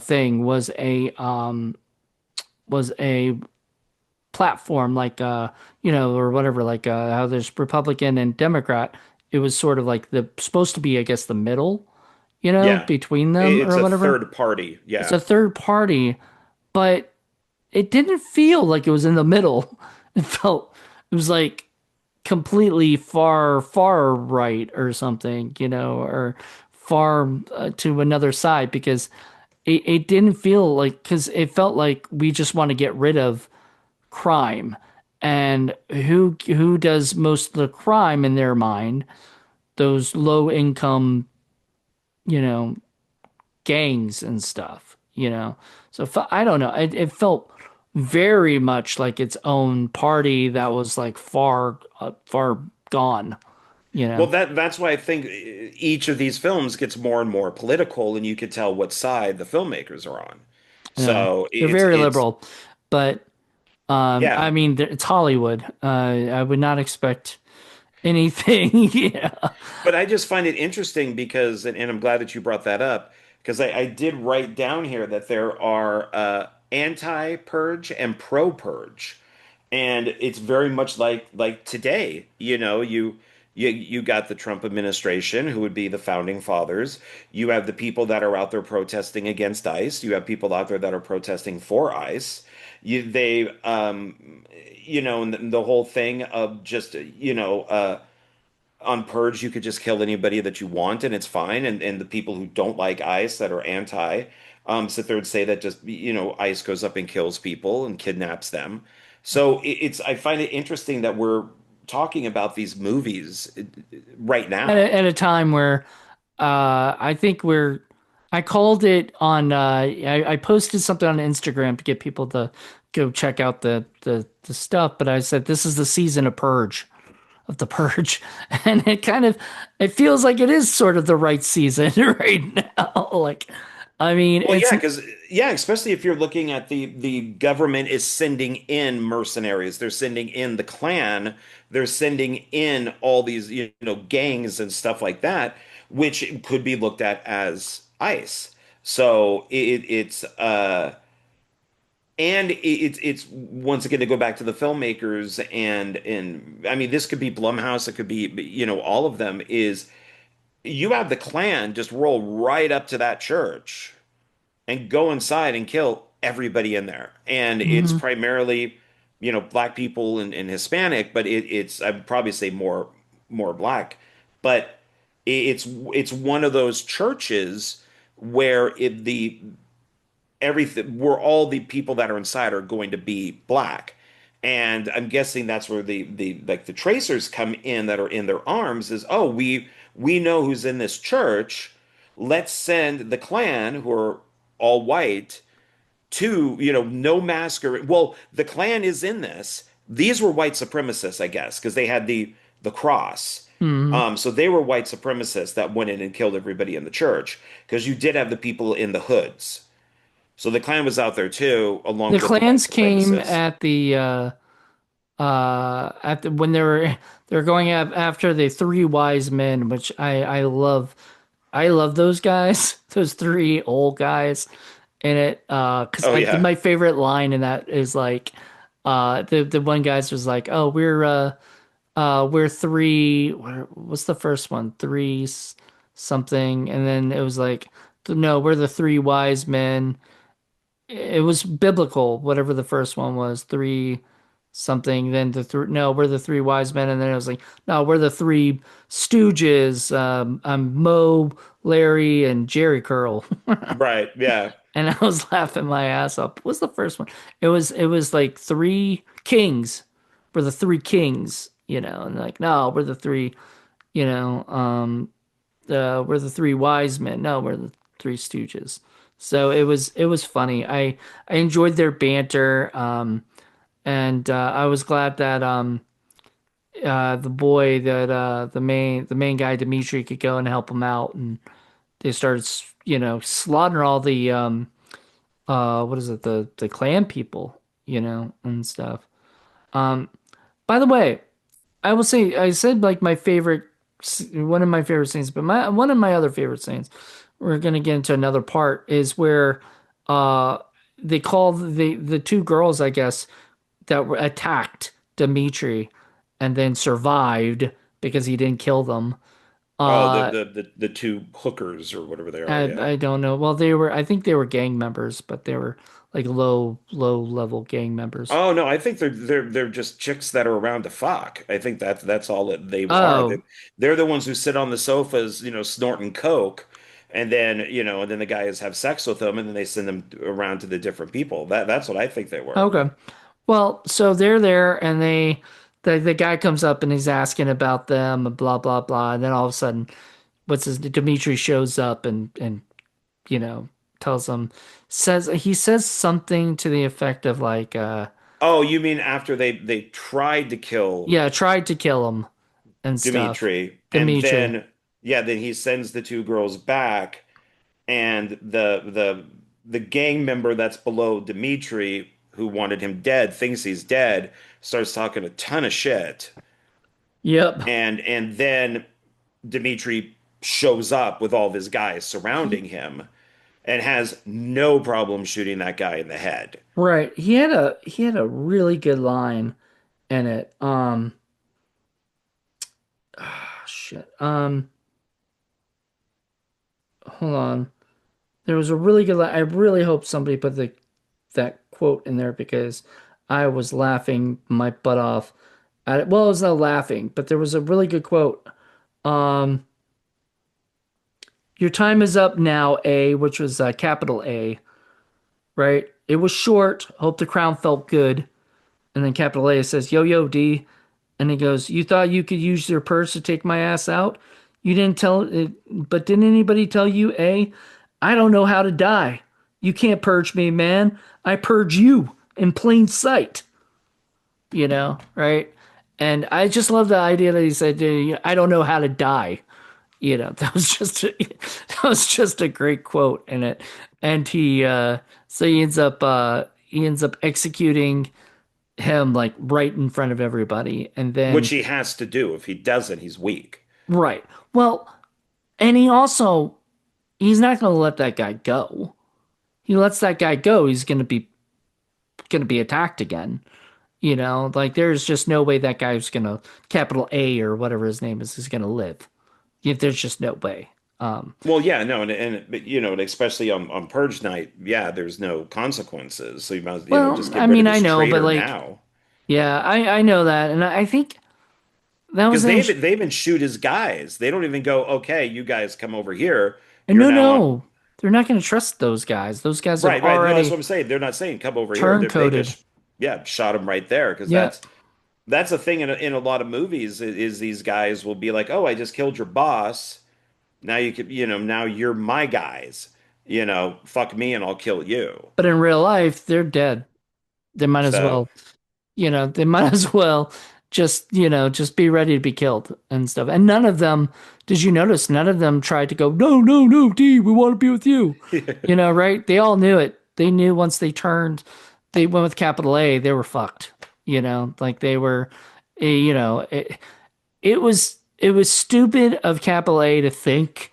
thing was a platform like or whatever, like how there's Republican and Democrat. It was sort of like the supposed to be, I guess, the middle, yeah, between them it's or a whatever. third party. It's Yeah. a third party, but it didn't feel like it was in the middle. It was like completely far right or something, or far to another side because it didn't feel like, because it felt like we just want to get rid of crime. And who does most of the crime in their mind? Those low income, you know, gangs and stuff, So I don't know. It felt very much like its own party that was like far gone, you Well, know. that's why I think each of these films gets more and more political, and you could tell what side the filmmakers are on. Yeah, So they're it's very it's liberal, but I yeah. mean, it's Hollywood. I would not expect anything. Yeah, But I just find it interesting because, and I'm glad that you brought that up, because I did write down here that there are anti-purge and pro-purge, and it's very much like today. You got the Trump administration, who would be the founding fathers. You have the people that are out there protesting against ICE. You have people out there that are protesting for ICE. And the whole thing of just on Purge, you could just kill anybody that you want and it's fine. And the people who don't like ICE that are anti sit there and say that just, ICE goes up and kills people and kidnaps them. So I find it interesting that we're talking about these movies right at now. at a time where I think I called it on. I posted something on Instagram to get people to go check out the stuff, but I said this is the season of the Purge, and it feels like it is sort of the right season right now. Like, I mean, Well, it's yeah, especially if you're looking at the government is sending in mercenaries, they're sending in the Klan, they're sending in all these gangs and stuff like that, which could be looked at as ICE. So it's once again to go back to the filmmakers and I mean this could be Blumhouse, it could be all of them is you have the Klan just roll right up to that church and go inside and kill everybody in there. And it's mhm. primarily, black people and Hispanic, but it's I'd probably say more black. But it's one of those churches where where all the people that are inside are going to be black. And I'm guessing that's where the like the tracers come in that are in their arms is, oh, we know who's in this church. Let's send the clan who are all white to, no mask or well, the clan is in this. These were white supremacists, I guess, because they had the cross. Hmm. So they were white supremacists that went in and killed everybody in the church because you did have the people in the hoods. So the Klan was out there too, The along with the white clans came supremacists. at the when they were going after the three wise men, which I love those guys, those three old guys in it. Because Oh yeah, my favorite line in that is like, the one guy's was like, oh, we're three. What's the first one? Something, and then it was like, no, we're the three wise men. It was biblical, whatever the first one was, three something. Then no, we're the three wise men, and then it was like, no, we're the three stooges. I'm Mo, Larry, and Jerry Curl. right, yeah. And I was laughing my ass up. What's the first one? It was like three kings. We're the three kings, and like, no, we're the three, you know, um, we're the three wise men. No, we're the three stooges. So it was funny. I enjoyed their banter, and I was glad that the boy that the main guy Dimitri could go and help him out, and they started slaughtering all the what is it, the clan people, and stuff. Um, by the way, I will say I said like one of my favorite scenes, but one of my other favorite scenes, we're gonna get into another part, is where uh they called the two girls, I guess, that were attacked Dimitri and then survived because he didn't kill them. Oh, the Uh the the the two hookers or whatever they are, yeah. I don't know. Well, I think they were gang members, but they were like low level gang members. Oh no, I think they're just chicks that are around to fuck. I think that's all that they are. Oh, They're the ones who sit on the sofas, snorting coke, and then the guys have sex with them, and then they send them around to the different people. That's what I think they were. okay. Well, so they're there, and the guy comes up and he's asking about them, and blah blah blah, and then all of a sudden, what's his Dimitri shows up and you know tells them, he says something to the effect of like, Oh, you mean after they tried to kill yeah, tried to kill him and stuff. Dimitri, and Dimitri. then yeah, then he sends the two girls back, and the gang member that's below Dimitri, who wanted him dead, thinks he's dead, starts talking a ton of shit, Yep. and then Dimitri shows up with all of his guys He, surrounding him and has no problem shooting that guy in the head. right. He had a really good line in it. Shit. Hold on. There was a really good line. I really hope somebody put that quote in there because I was laughing my butt off at it. Well, I was not laughing, but there was a really good quote. Um, your time is up now, A, which was capital A, right? It was short. Hope the crown felt good. And then capital A says, yo, yo, D. And he goes, you thought you could use your purse to take my ass out? You didn't tell it, but didn't anybody tell you, A? I don't know how to die. You can't purge me, man. I purge you in plain sight, right? And I just love the idea that he said, I don't know how to die. That was just a great quote in it. And so he ends up executing him like right in front of everybody. And Which then, he has to do. If he doesn't, he's weak. right. Well, and he's not going to let that guy go. He lets that guy go, he's going to be attacked again. Like there's just no way that guy's going to, capital A or whatever his name is going to live. There's just no way. Well, yeah, no, and but, and especially on Purge night, yeah, there's no consequences. So you must, Well, just I get rid mean, of I this know, but traitor like, now. yeah, I know that. And I think that was Because in, they even shoot his guys. They don't even go, okay, you guys come over here. and You're no, now on. no, they're not going to trust those guys. Those guys have Right, right. No, that's what already I'm saying. They're not saying come over here. They turncoated. just yeah, shot him right there because Yeah. that's a thing in a lot of movies is these guys will be like, "Oh, I just killed your boss. Now you could, now you're my guys. Fuck me and I'll kill you." But in real life, they're dead. They might as So well, they might as well just be ready to be killed and stuff. And none of them, did you notice, none of them tried to go, no, no, no, D, we want to be with you. Right? They all knew it. They knew once they went with capital A, they were fucked. Like they were, it was stupid of capital A to think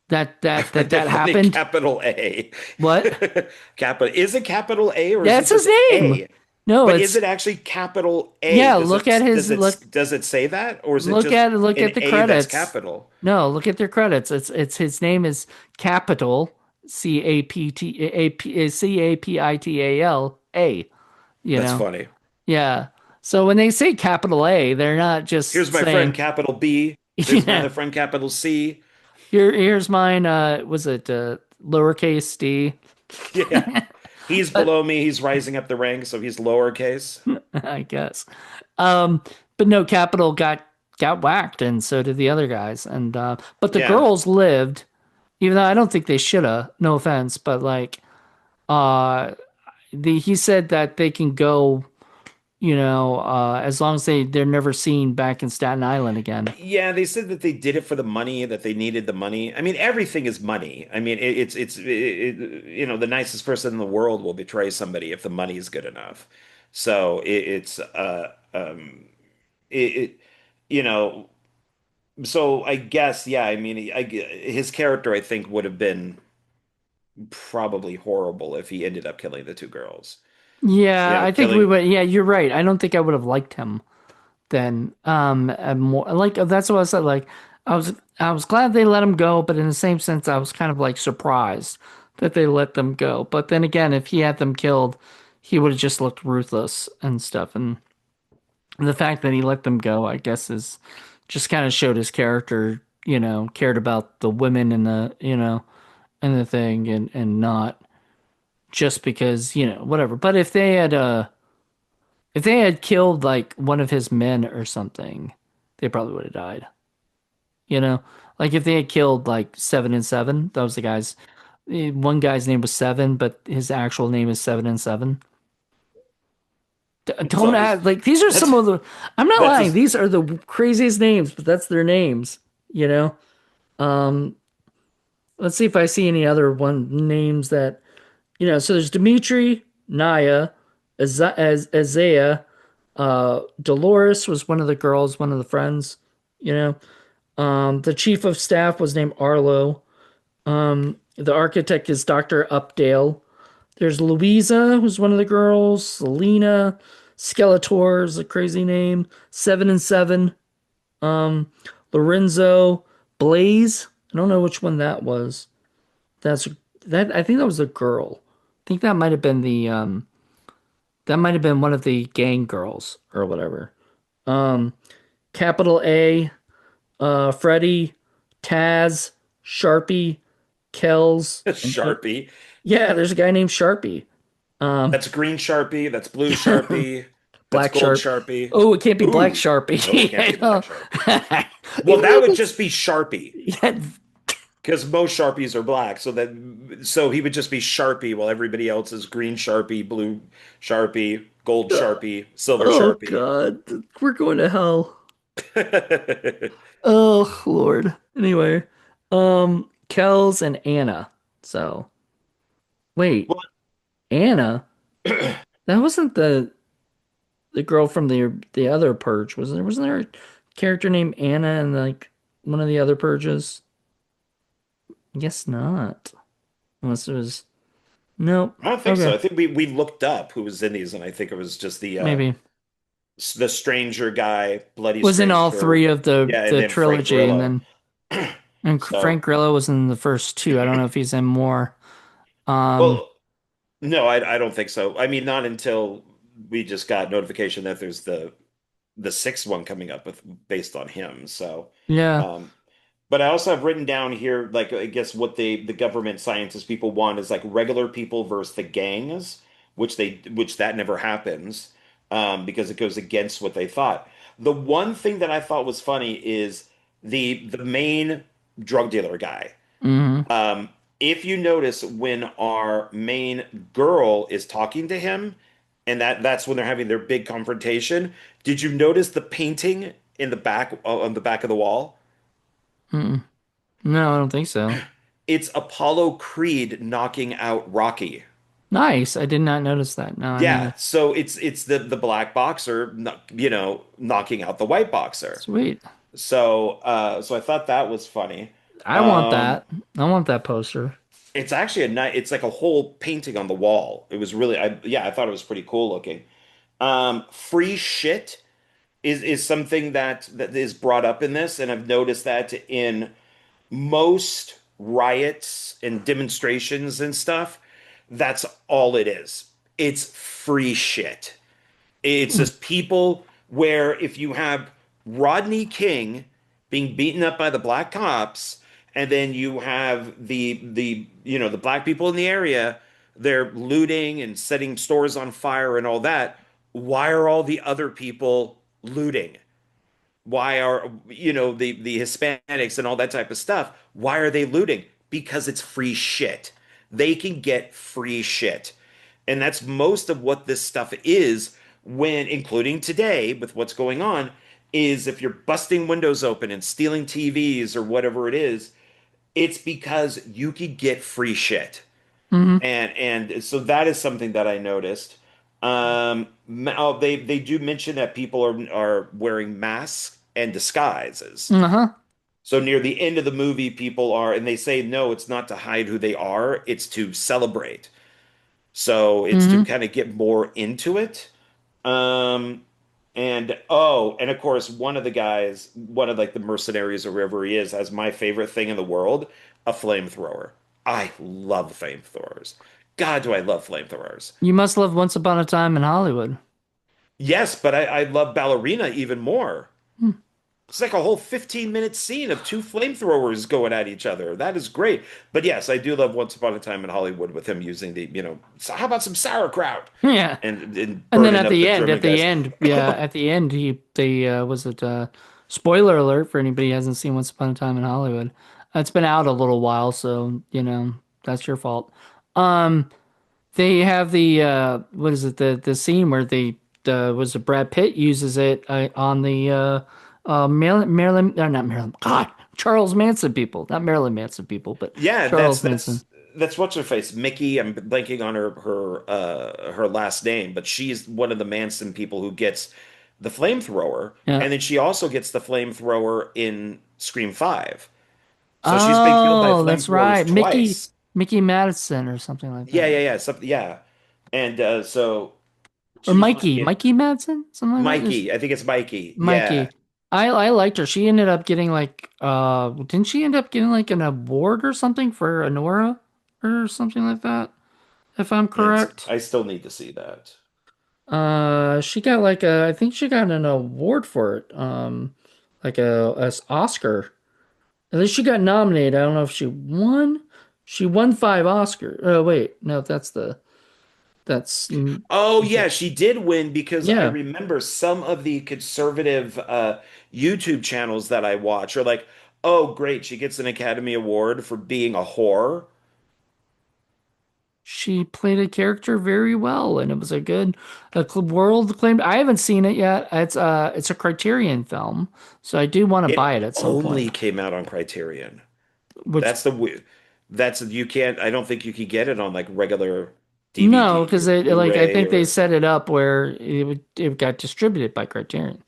that they call it happened. capital A. What? Capital is it capital A or is it That's his just name. A? No, But is it's it actually capital A? yeah. Does Look it at his does it look. does it say that or is it Look just at look an at the A that's credits. capital? No, look at their credits. It's his name is Capital Capital A. You That's know, funny. yeah. So when they say capital A, they're not just Here's my friend saying, capital B. There's my yeah. other friend capital C. Here's mine. Was it lowercase d? Yeah. He's But below me. He's rising up the ranks, so he's lowercase. I guess. Um, but no, Capital got whacked, and so did the other guys. And but the Yeah. girls lived, even though I don't think they shoulda. No offense, but like uh, he said that they can go, as long as they're never seen back in Staten Island again. Yeah, they said that they did it for the money, that they needed the money. I mean, everything is money. I mean, the nicest person in the world will betray somebody if the money is good enough. So it, it you know, so I guess, yeah, I mean, his character, I think, would have been probably horrible if he ended up killing the two girls. Yeah, I think we Killing. would. Yeah, you're right. I don't think I would have liked him then. More like that's what I said. Like, I was glad they let him go, but in the same sense, I was kind of like surprised that they let them go. But then again, if he had them killed, he would have just looked ruthless and stuff. And the fact that he let them go, I guess, is just kind of showed his character. Cared about the women and and the thing, and not just because whatever. But if they had killed like one of his men or something, they probably would have died. You know, like if they had killed like 7 and 7, that was the guy's. One guy's name was Seven, but his actual name is 7 and 7. It's Don't always add like these are some that's of the. I'm not that's lying. just These are the craziest names, but that's their names. You know. Um, let's see if I see any other one names that. So there's Dimitri, Naya, Isaiah, Dolores was one of the girls, one of the friends. You know. The chief of staff was named Arlo. The architect is Dr. Updale. There's Louisa, who's one of the girls. Selena, Skeletor is a crazy name. 7 and 7. Um, Lorenzo, Blaze. I don't know which one that was. That's that. I think that was a girl. I think that might have been one of the gang girls or whatever. Um, Capital A, Freddy, Taz, Sharpie, Kells, and Sharpie. yeah, there's a guy named Sharpie. Um, That's green Sharpie. That's blue Sharpie. That's Black gold Sharp. Sharpie. Oh, it can't be Black Ooh, no, it Sharpie. can't be I black Sharpie. know. Well, Even that though would this, just be Sharpie yeah, because most Sharpies are black. So he would just be Sharpie while everybody else is green Sharpie, blue Sharpie, gold Sharpie, silver oh Sharpie. God, we're going to hell. Oh Lord. Anyway, Kells and Anna. So wait, Well, Anna? That wasn't the girl from the other purge, was there? Wasn't there a character named Anna in like one of the other purges? I guess not. Unless it was nope. I don't think so. Okay, I think we looked up who was in these, and I think it was just maybe. the stranger guy, bloody Was in all three stranger. of the Yeah, and the then Frank trilogy, and Grillo. then Frank So, Grillo was in the first two. I don't know if he's in more. Um, well, no, I don't think so. I mean, not until we just got notification that there's the sixth one coming up with based on him. So, yeah. um, but I also have written down here, like I guess what the government scientist people want is like regular people versus the gangs. which that never happens, because it goes against what they thought. The one thing that I thought was funny is the main drug dealer guy. Hmm. Um, if you notice when our main girl is talking to him, and that's when they're having their big confrontation, did you notice the painting in the back on the back of the wall? Mm-mm. No, I don't think so. It's Apollo Creed knocking out Rocky. Nice. I did not notice that. No, I need Yeah, to. so it's the black boxer, knocking out the white boxer. Sweet. So I thought that was funny. I want Um, that. I want that poster. it's actually a nice, it's like a whole painting on the wall. It was really, yeah, I thought it was pretty cool looking. Free shit is something that is brought up in this, and I've noticed that in most riots and demonstrations and stuff, that's all it is. It's free shit. It's Mm. just people where if you have Rodney King being beaten up by the black cops, and then you have the black people in the area, they're looting and setting stores on fire and all that. Why are all the other people looting? Why are the Hispanics and all that type of stuff? Why are they looting? Because it's free shit. They can get free shit. And that's most of what this stuff is when, including today with what's going on, is if you're busting windows open and stealing TVs or whatever it is, it's because you could get free shit. Hmm. And so that is something that I noticed. They do mention that people are wearing masks and disguises. Uh-huh. So near the end of the movie, people are, and they say no, it's not to hide who they are, it's to celebrate. So it's to Hmm. kind of get more into it. Um, and oh, and of course, one of the guys, one of like the mercenaries or wherever he is, has my favorite thing in the world, a flamethrower. I love flamethrowers. God, do I love flamethrowers. You must love Once Upon a Time in Hollywood. Yes, but I love Ballerina even more. Hmm. It's like a whole 15-minute scene of two flamethrowers going at each other. That is great. But yes, I do love Once Upon a Time in Hollywood with him using so how about some sauerkraut? Yeah. And And then burning up the German guys. at the end, they was it spoiler alert for anybody who hasn't seen Once Upon a Time in Hollywood. It's been out a little while, so that's your fault. Um, they have the what is it the scene where was it Brad Pitt uses it on the Marilyn not Marilyn God Charles Manson people, not Marilyn Manson people, but Yeah, that's Charles Manson. that's that's what's her face. Mickey, I'm blanking on her last name, but she's one of the Manson people who gets the flamethrower, Yeah. and then she also gets the flamethrower in Scream 5. So she's been killed by Oh, that's flamethrowers right. twice. Mickey Madison or something like Yeah, that. yeah, yeah, something, yeah. And so Or she was funny. Mikey Madsen, something like that. Mikey, I think it's Mikey. Yeah. Mikey. I liked her. She ended up getting like didn't she end up getting like an award or something for Honora or something like that, if I'm correct? I still need to see that. She got like I think she got an award for it. Like a Oscar. At least she got nominated. I don't know if she won. She won 5 Oscars. Oh wait, no, that's Oh yeah, she did win because I yeah. remember some of the conservative YouTube channels that I watch are like, "Oh, great, she gets an Academy Award for being a whore." She played a character very well, and it was a good, world acclaimed. I haven't seen it yet. It's a Criterion film, so I do want to It buy it at some only point. came out on Criterion. Which That's the w- that's you can't. I don't think you could get it on like regular no, DVD because or like I Blu-ray think they or set it up where it got distributed by Criterion.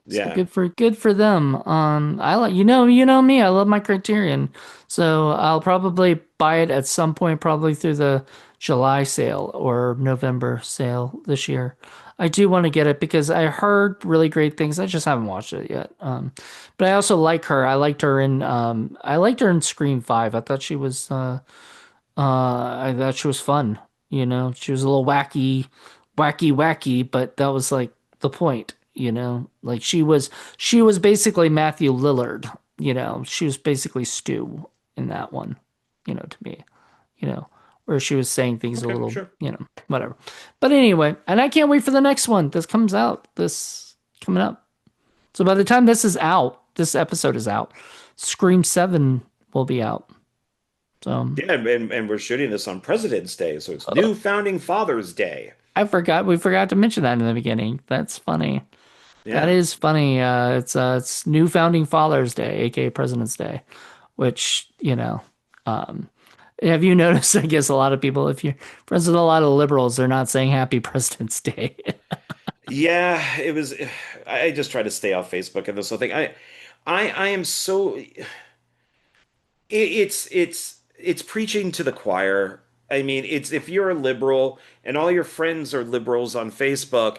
So yeah. good for them. I like you know me. I love my Criterion, so I'll probably buy it at some point, probably through the July sale or November sale this year. I do want to get it because I heard really great things. I just haven't watched it yet. But I also like her. I liked her in Scream 5. I thought she was fun. She was a little wacky, but that was like the point, Like she was basically Matthew Lillard, She was basically Stu in that one, to me, you know. where she was saying things a Okay, little, sure. whatever. But anyway, and I can't wait for the next one. This comes out this coming up. So by the time this is out, this episode is out, Scream 7 will be out. So Yeah, and we're shooting this on President's Day, so it's new Founding Fathers Day. we forgot to mention that in the beginning. That's funny. That Yeah. is funny. It's New Founding Fathers Day, aka President's Day, which, um, have you noticed? I guess a lot of people, if you're friends with a lot of liberals, they're not saying Happy President's Day. Yeah, it was I just try to stay off Facebook and this whole thing. I am so it's preaching to the choir. I mean, it's if you're a liberal and all your friends are liberals on Facebook,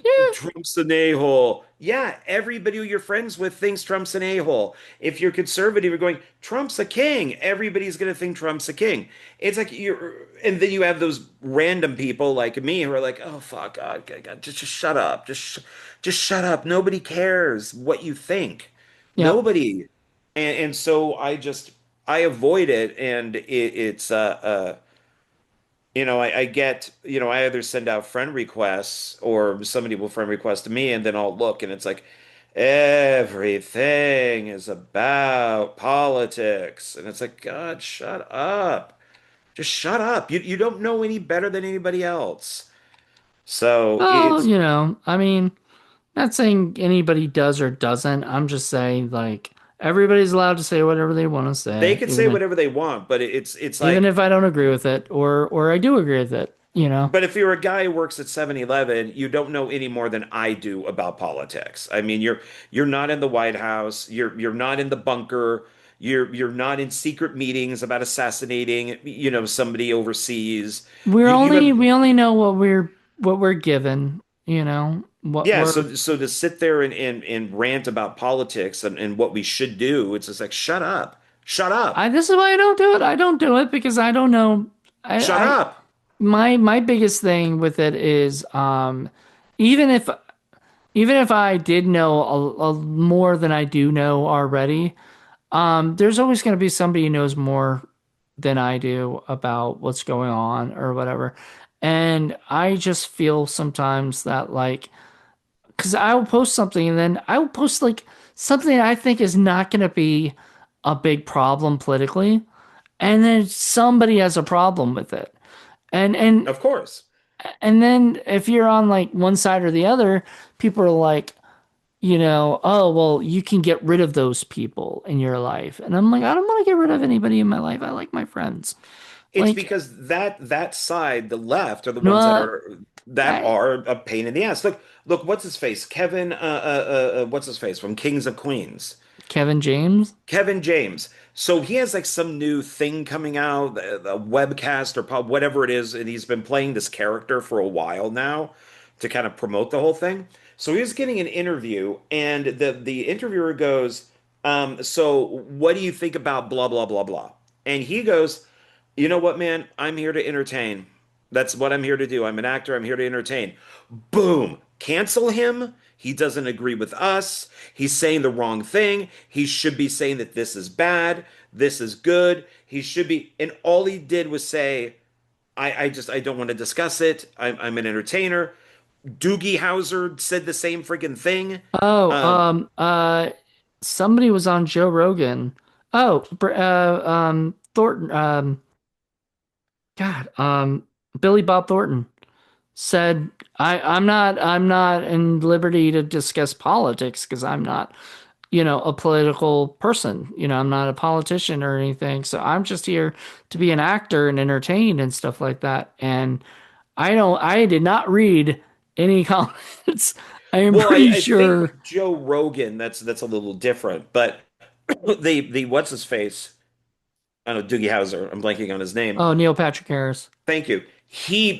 Yeah, Trump's an a-hole. Yeah, everybody who you're friends with thinks Trump's an a-hole. If you're conservative, you're going, Trump's a king. Everybody's going to think Trump's a king. It's like and then you have those random people like me who are like, oh, fuck, God, just shut up. Just shut up. Nobody cares what you think. yep. Nobody. And so I avoid it. And I get, I either send out friend requests or somebody will friend request me, and then I'll look, and it's like everything is about politics, and it's like, God, shut up, just shut up. You don't know any better than anybody else. So Well, it's I mean, not saying anybody does or doesn't. I'm just saying, like, everybody's allowed to say whatever they want to they say, could say whatever they want, but it's even like. if I don't agree with it, or I do agree with it. But if you're a guy who works at 7-Eleven, you don't know any more than I do about politics. I mean, you're not in the White House, you're not in the bunker, you're not in secret meetings about assassinating, somebody overseas. You have We only know what we're given, what yeah, we're so to sit there and rant about politics and what we should do, it's just like shut up. Shut up. I this is why I don't do it. I don't do it because I don't know. Shut I up. my biggest thing with it is even if even if I did know a more than I do know already, there's always going to be somebody who knows more than I do about what's going on or whatever. And I just feel sometimes that, like, because I will post something and then I will post like something I think is not going to be a big problem politically, and then somebody has a problem with it. And and Of course. and then if you're on like one side or the other, people are like, oh, well, you can get rid of those people in your life. And I'm like, I don't want to get rid of anybody in my life. I like my friends. It's Like, because that side, the left, are the ones that no, I, are a pain in the ass. Look, what's his face? Kevin, what's his face from Kings of Queens? Kevin James. Kevin James. So he has like some new thing coming out, a webcast or whatever it is, and he's been playing this character for a while now to kind of promote the whole thing. So he was getting an interview, and the interviewer goes, "So what do you think about blah blah blah blah?" And he goes, "You know what, man? I'm here to entertain. That's what I'm here to do. I'm an actor. I'm here to entertain." Boom. Cancel him. He doesn't agree with us. He's saying the wrong thing. He should be saying that this is bad. This is good. He should be. And all he did was say, I don't want to discuss it. I'm an entertainer. Doogie Howser said the same freaking thing. Oh, Um, somebody was on Joe Rogan. Oh, Thornton. God, Billy Bob Thornton said, I'm not in liberty to discuss politics because I'm not, a political person. I'm not a politician or anything. So I'm just here to be an actor and entertain and stuff like that. And I did not read any comments. I am well, pretty I think sure. with Joe Rogan, that's a little different. But the what's his face? I don't know, Doogie Howser. I'm blanking on his name. Oh, Neil Patrick Harris. Thank you. He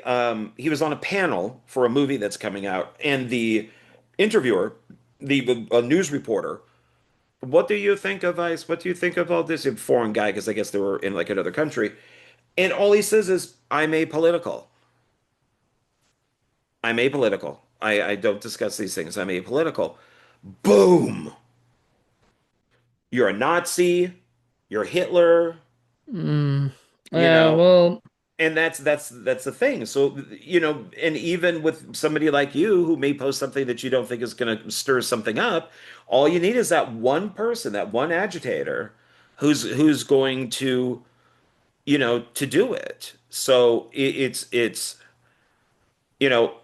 was on a panel for a movie that's coming out, and the interviewer, the a news reporter, what do you think of ICE? What do you think of all this? A foreign guy, because I guess they were in like another country, and all he says is, "I'm apolitical. I'm apolitical. I don't discuss these things. I'm apolitical." Boom! You're a Nazi. You're Hitler. Mm. you know? Well, And that's the thing. So, and even with somebody like you who may post something that you don't think is going to stir something up, all you need is that one person, that one agitator who's going to do it. So it's you know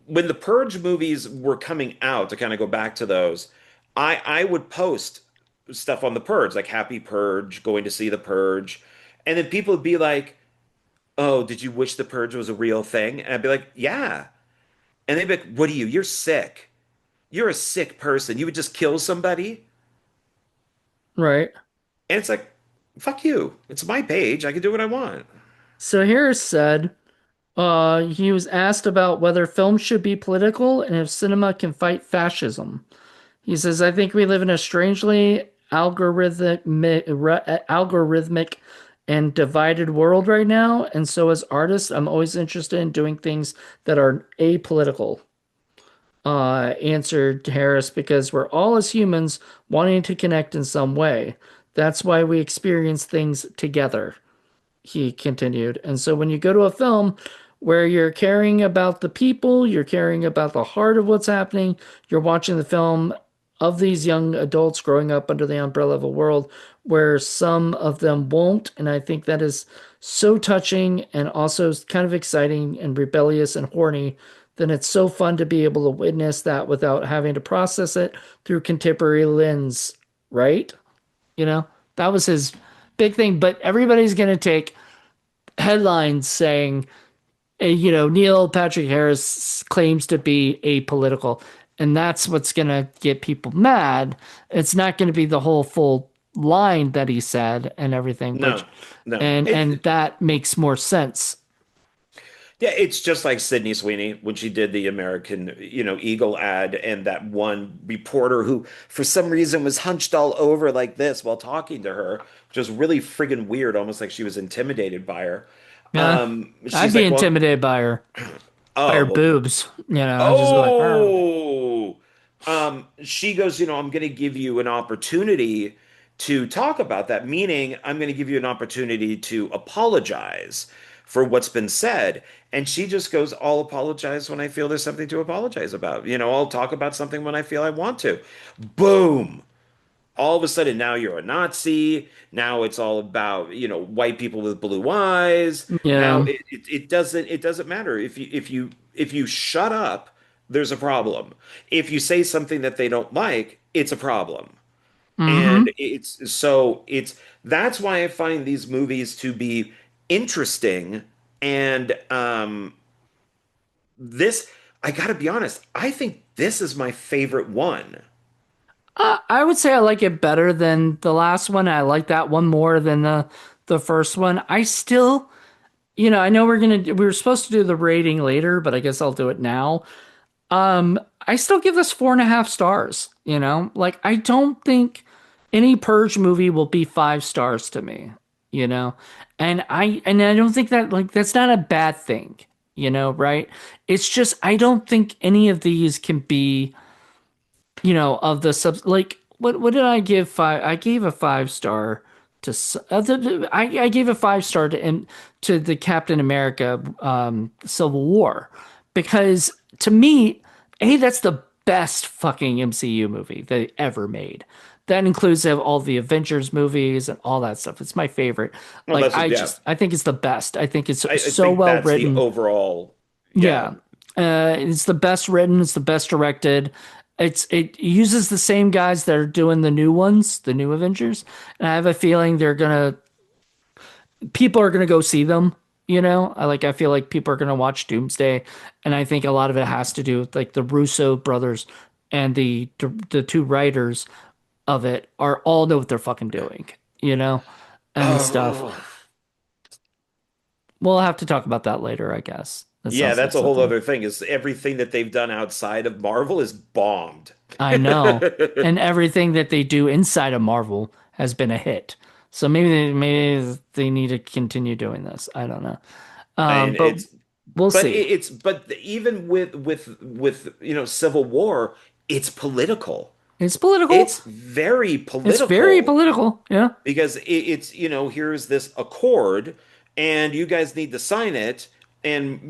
when the Purge movies were coming out, to kind of go back to those, I would post stuff on the Purge, like Happy Purge, going to see the Purge, and then people would be like, "Oh, did you wish the Purge was a real thing?" And I'd be like, "Yeah." And they'd be like, "What are you? You're sick. You're a sick person. You would just kill somebody." right. And it's like, "Fuck you. It's my page. I can do what I want." So Harris said, he was asked about whether film should be political and if cinema can fight fascism. He says, I think we live in a strangely algorithmic and divided world right now. And so, as artists, I'm always interested in doing things that are apolitical, answered Harris, because we're all as humans wanting to connect in some way. That's why we experience things together, he continued. And so when you go to a film where you're caring about the people, you're caring about the heart of what's happening, you're watching the film of these young adults growing up under the umbrella of a world where some of them won't. And I think that is so touching and also kind of exciting and rebellious and horny. Then it's so fun to be able to witness that without having to process it through contemporary lens, right? You know, that was his big thing. But everybody's going to take headlines saying, Neil Patrick Harris claims to be apolitical, and that's what's going to get people mad. It's not going to be the whole full line that he said and everything, which No, no. and that makes more sense. Yeah, it's just like Sydney Sweeney when she did the American, Eagle ad, and that one reporter who, for some reason, was hunched all over like this while talking to her, which was really friggin' weird, almost like she was intimidated by her. Yeah, I'd She's be like, well, intimidated by her oh, well, boobs. Just like, "Arr." oh, she goes, I'm going to give you an opportunity to talk about that, meaning I'm going to give you an opportunity to apologize for what's been said. And she just goes, I'll apologize when I feel there's something to apologize about. I'll talk about something when I feel I want to. Boom. All of a sudden, now you're a Nazi. Now it's all about, white people with blue eyes. Now Yeah. it doesn't matter if you shut up, there's a problem. If you say something that they don't like, it's a problem. Mm-hmm. And it's that's why I find these movies to be interesting. And this, I gotta be honest, I think this is my favorite one. I would say I like it better than the last one. I like that one more than the first one. I still, I know we were supposed to do the rating later, but I guess I'll do it now. I still give this 4.5 stars, Like I don't think any Purge movie will be 5 stars to me, you know? And I don't think that like that's not a bad thing, right? It's just I don't think any of these can be, of the subs like what did I give five? I gave a 5 star to I gave a 5 star to the Captain America Civil War because to me, that's the best fucking MCU movie they ever made. That includes all the Avengers movies and all that stuff. It's my favorite. Well, Like that's what, yeah. I think it's the best. I think it's I so think well that's the written. overall, yeah. Yeah. It's the best written, it's the best directed. It uses the same guys that are doing the new ones, the new Avengers. And I have a feeling people are gonna go see them, I feel like people are gonna watch Doomsday, and I think a lot of it has to do with like the Russo brothers and the two writers of it are all know what they're fucking doing, you know, and stuff. Oh, We'll have to talk about that later, I guess. That yeah, sounds like that's a whole something. other thing, is everything that they've done outside of Marvel is bombed. I know. And everything that they do inside of Marvel has been a hit. So maybe they need to continue doing this. I don't know. And But we'll see. but even with Civil War, it's political. It's political. It's very It's very political political. Yeah. because it's, here's this accord and you guys need to sign it. And,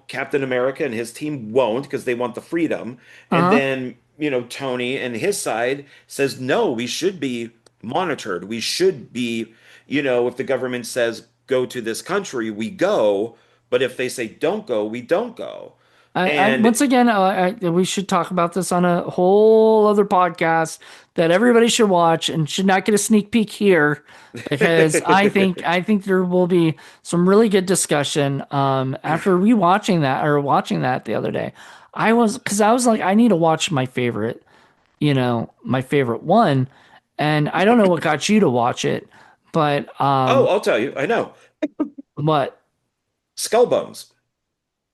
Captain America and his team won't because they want the freedom. And Uh-huh. then, Tony and his side says, no, we should be monitored. We should be, if the government says go to this country, we go. But if they say don't go, we don't go. I And once again, we should talk about this on a whole other podcast that everybody should watch and should not get a sneak peek here because I think there will be some really good discussion. After rewatching that or watching that the other day, because I was like, I need to watch my favorite, my favorite one, and I don't know what got you to watch it, but oh, I'll tell you, I know. what? Skullbones,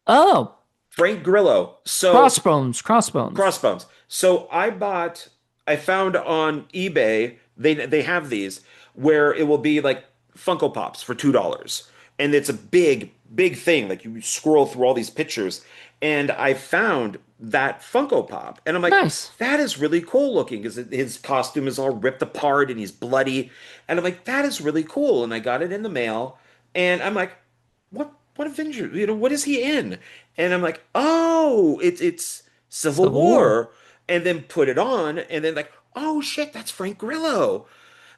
Oh, Frank Grillo. So Crossbones, Crossbones. Crossbones. So I found on eBay, they have these where it will be like Funko Pops for $2. And it's a big, big thing. Like you scroll through all these pictures. And I found that Funko Pop. And I'm like, Nice. that is really cool looking because his costume is all ripped apart and he's bloody. And I'm like, that is really cool. And I got it in the mail. And I'm like, what Avenger? What is he in? And I'm like, oh, it's Civil Civil War. War. And then put it on, and then like, oh shit, that's Frank Grillo.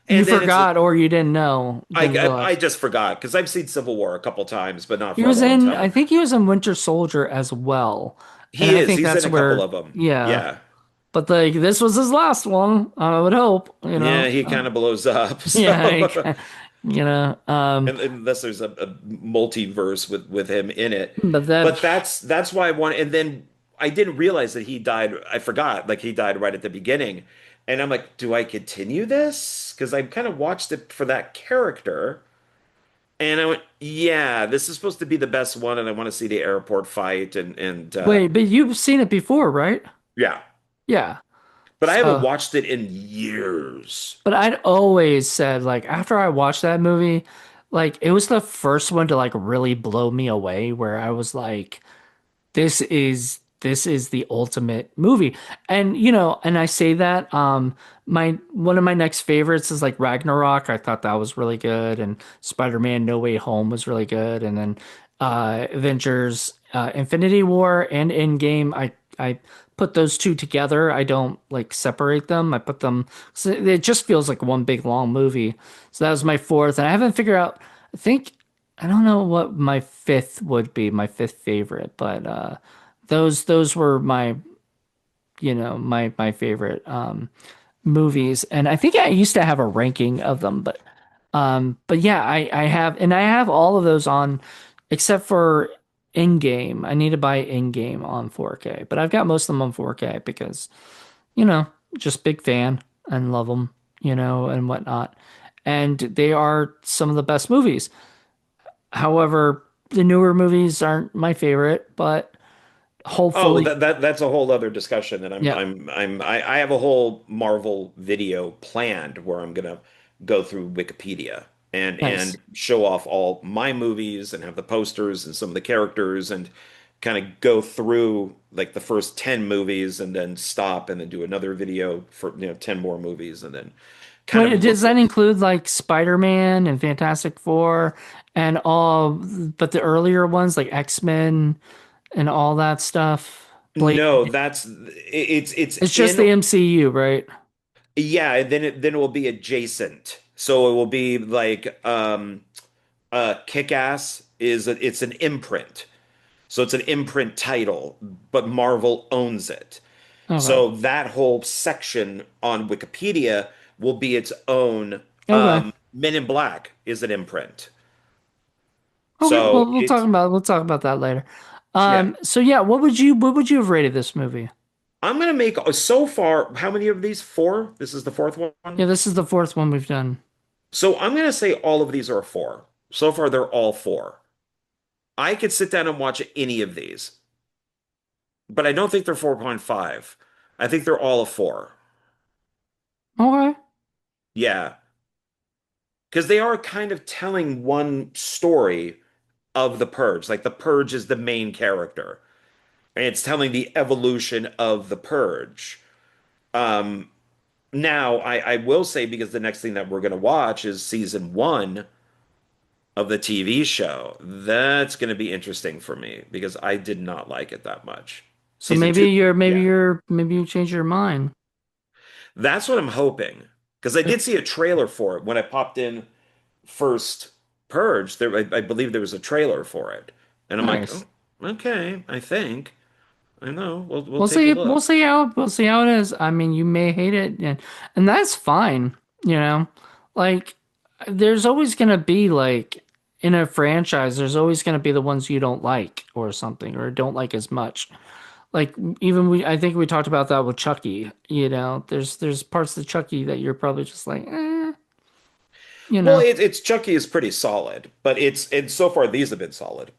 You And then it's forgot or you didn't know, I didn't I, I realize. just forgot because I've seen Civil War a couple times, but not He for a was long in, I time. think he was in Winter Soldier as well. And He I is. think He's in that's a couple where, of them. yeah. Yeah. But like this was his last one, I would hope, Yeah, he kind of blows up. Yeah, So you know, unless there's a multiverse with him in it. but that But that's why I want. And then I didn't realize that he died. I forgot, like he died right at the beginning. And I'm like, do I continue this? Because I kind of watched it for that character. And I went, yeah, this is supposed to be the best one, and I want to see the airport fight and wait, but you've seen it before, right? yeah. Yeah. But I haven't So, watched it in years. but I'd always said like after I watched that movie, like it was the first one to like really blow me away where I was like this is the ultimate movie. And and I say that my one of my next favorites is like Ragnarok. I thought that was really good, and Spider-Man No Way Home was really good, and then Avengers Infinity War and Endgame. I put those two together. I don't like separate them. I put them so it just feels like one big long movie. So that was my fourth, and I haven't figured out. I think I don't know what my fifth would be, my fifth favorite, but those were my my favorite movies, and I think I used to have a ranking of them, but yeah, I have, and I have all of those on except for in-game. I need to buy in-game on 4K, but I've got most of them on 4K because you know just big fan and love them, and whatnot, and they are some of the best movies. However, the newer movies aren't my favorite, but Oh, well, hopefully, that's a whole other discussion, and yeah, I have a whole Marvel video planned where I'm gonna go through Wikipedia and nice. show off all my movies and have the posters and some of the characters and kind of go through like the first 10 movies and then stop and then do another video for 10 more movies and then kind Wait, of does look that at. include like Spider-Man and Fantastic Four and all, but the earlier ones like X-Men and all that stuff? Blade. No, it's It's just in. the MCU, right? Yeah, and then it will be adjacent. So it will be like Kick-Ass it's an imprint. So it's an imprint title, but Marvel owns it. Okay. So that whole section on Wikipedia will be its own. Okay. Men in Black is an imprint. Okay. Well, So it's we'll talk about that later. yeah. So yeah, what would you have rated this movie? I'm gonna make so far, how many of these? Four? This is the fourth Yeah, one. this is the fourth one we've done. So I'm gonna say all of these are a four. So far, they're all four. I could sit down and watch any of these, but I don't think they're 4.5. I think they're all a four. Okay. Yeah, because they are kind of telling one story of the Purge. Like the Purge is the main character, and it's telling the evolution of the Purge. Now, I will say because the next thing that we're going to watch is season one of the TV show. That's going to be interesting for me because I did not like it that much. So Season two, yeah. maybe you change your mind. That's what I'm hoping. Because I did see a trailer for it when I popped in First Purge. I believe there was a trailer for it. And I'm like, Nice. oh, okay, I think. I know. We'll take a We'll look. see how it is. I mean, you may hate it, and that's fine, you know. Like there's always gonna be like in a franchise, there's always gonna be the ones you don't like or something or don't like as much. Like even I think we talked about that with Chucky, you know. There's parts of Chucky that you're probably just like, you Well, know. it's Chucky is pretty solid, but it's and so far these have been solid.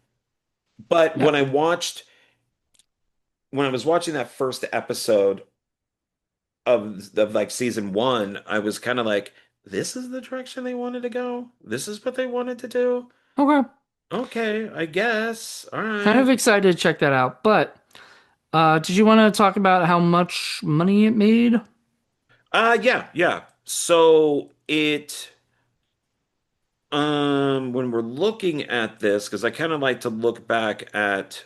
But Yeah. when I was watching that first episode of like season one, I was kind of like, this is the direction they wanted to go. This is what they wanted to do. Okay. Okay, I guess. All Kind of right. excited to check that out. But did you want to talk about how much money it made? Yeah, yeah. So it when we're looking at this, because I kind of like to look back at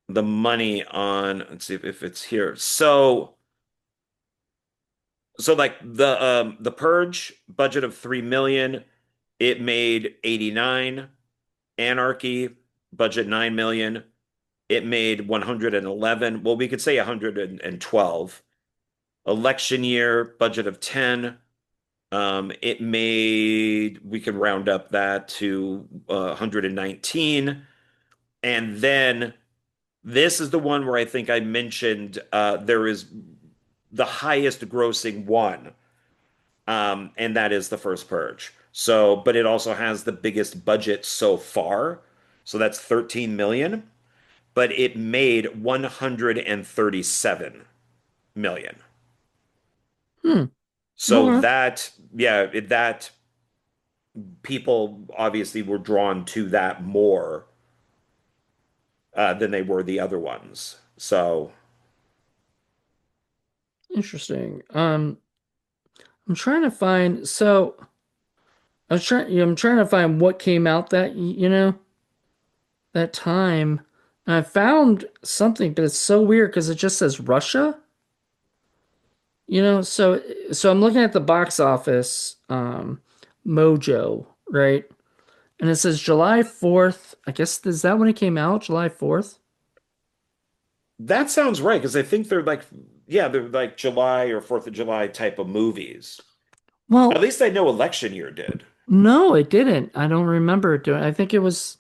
the money on, let's see if it's here. So like the Purge budget of 3 million, it made 89. Anarchy budget 9 million, it made 111. Well, we could say 112. Election year budget of 10. It made, we could round up that to 119. And then this is the one where I think I mentioned there is the highest grossing one, and that is the First Purge. So, but it also has the biggest budget so far. So that's 13 million, but it made 137 million. Hmm. So Okay. that, yeah, that people obviously were drawn to that more than they were the other ones. So Interesting. I'm trying to find. So I'm trying to find what came out that that time. And I found something, but it's so weird because it just says Russia. You know, so I'm looking at the box office, Mojo, right? And it says July 4th. I guess is that when it came out? July 4th? that sounds right because I think they're like, yeah, they're like July or 4th of July type of movies. At Well, least I know election year did. no, it didn't. I don't remember it doing. I think it was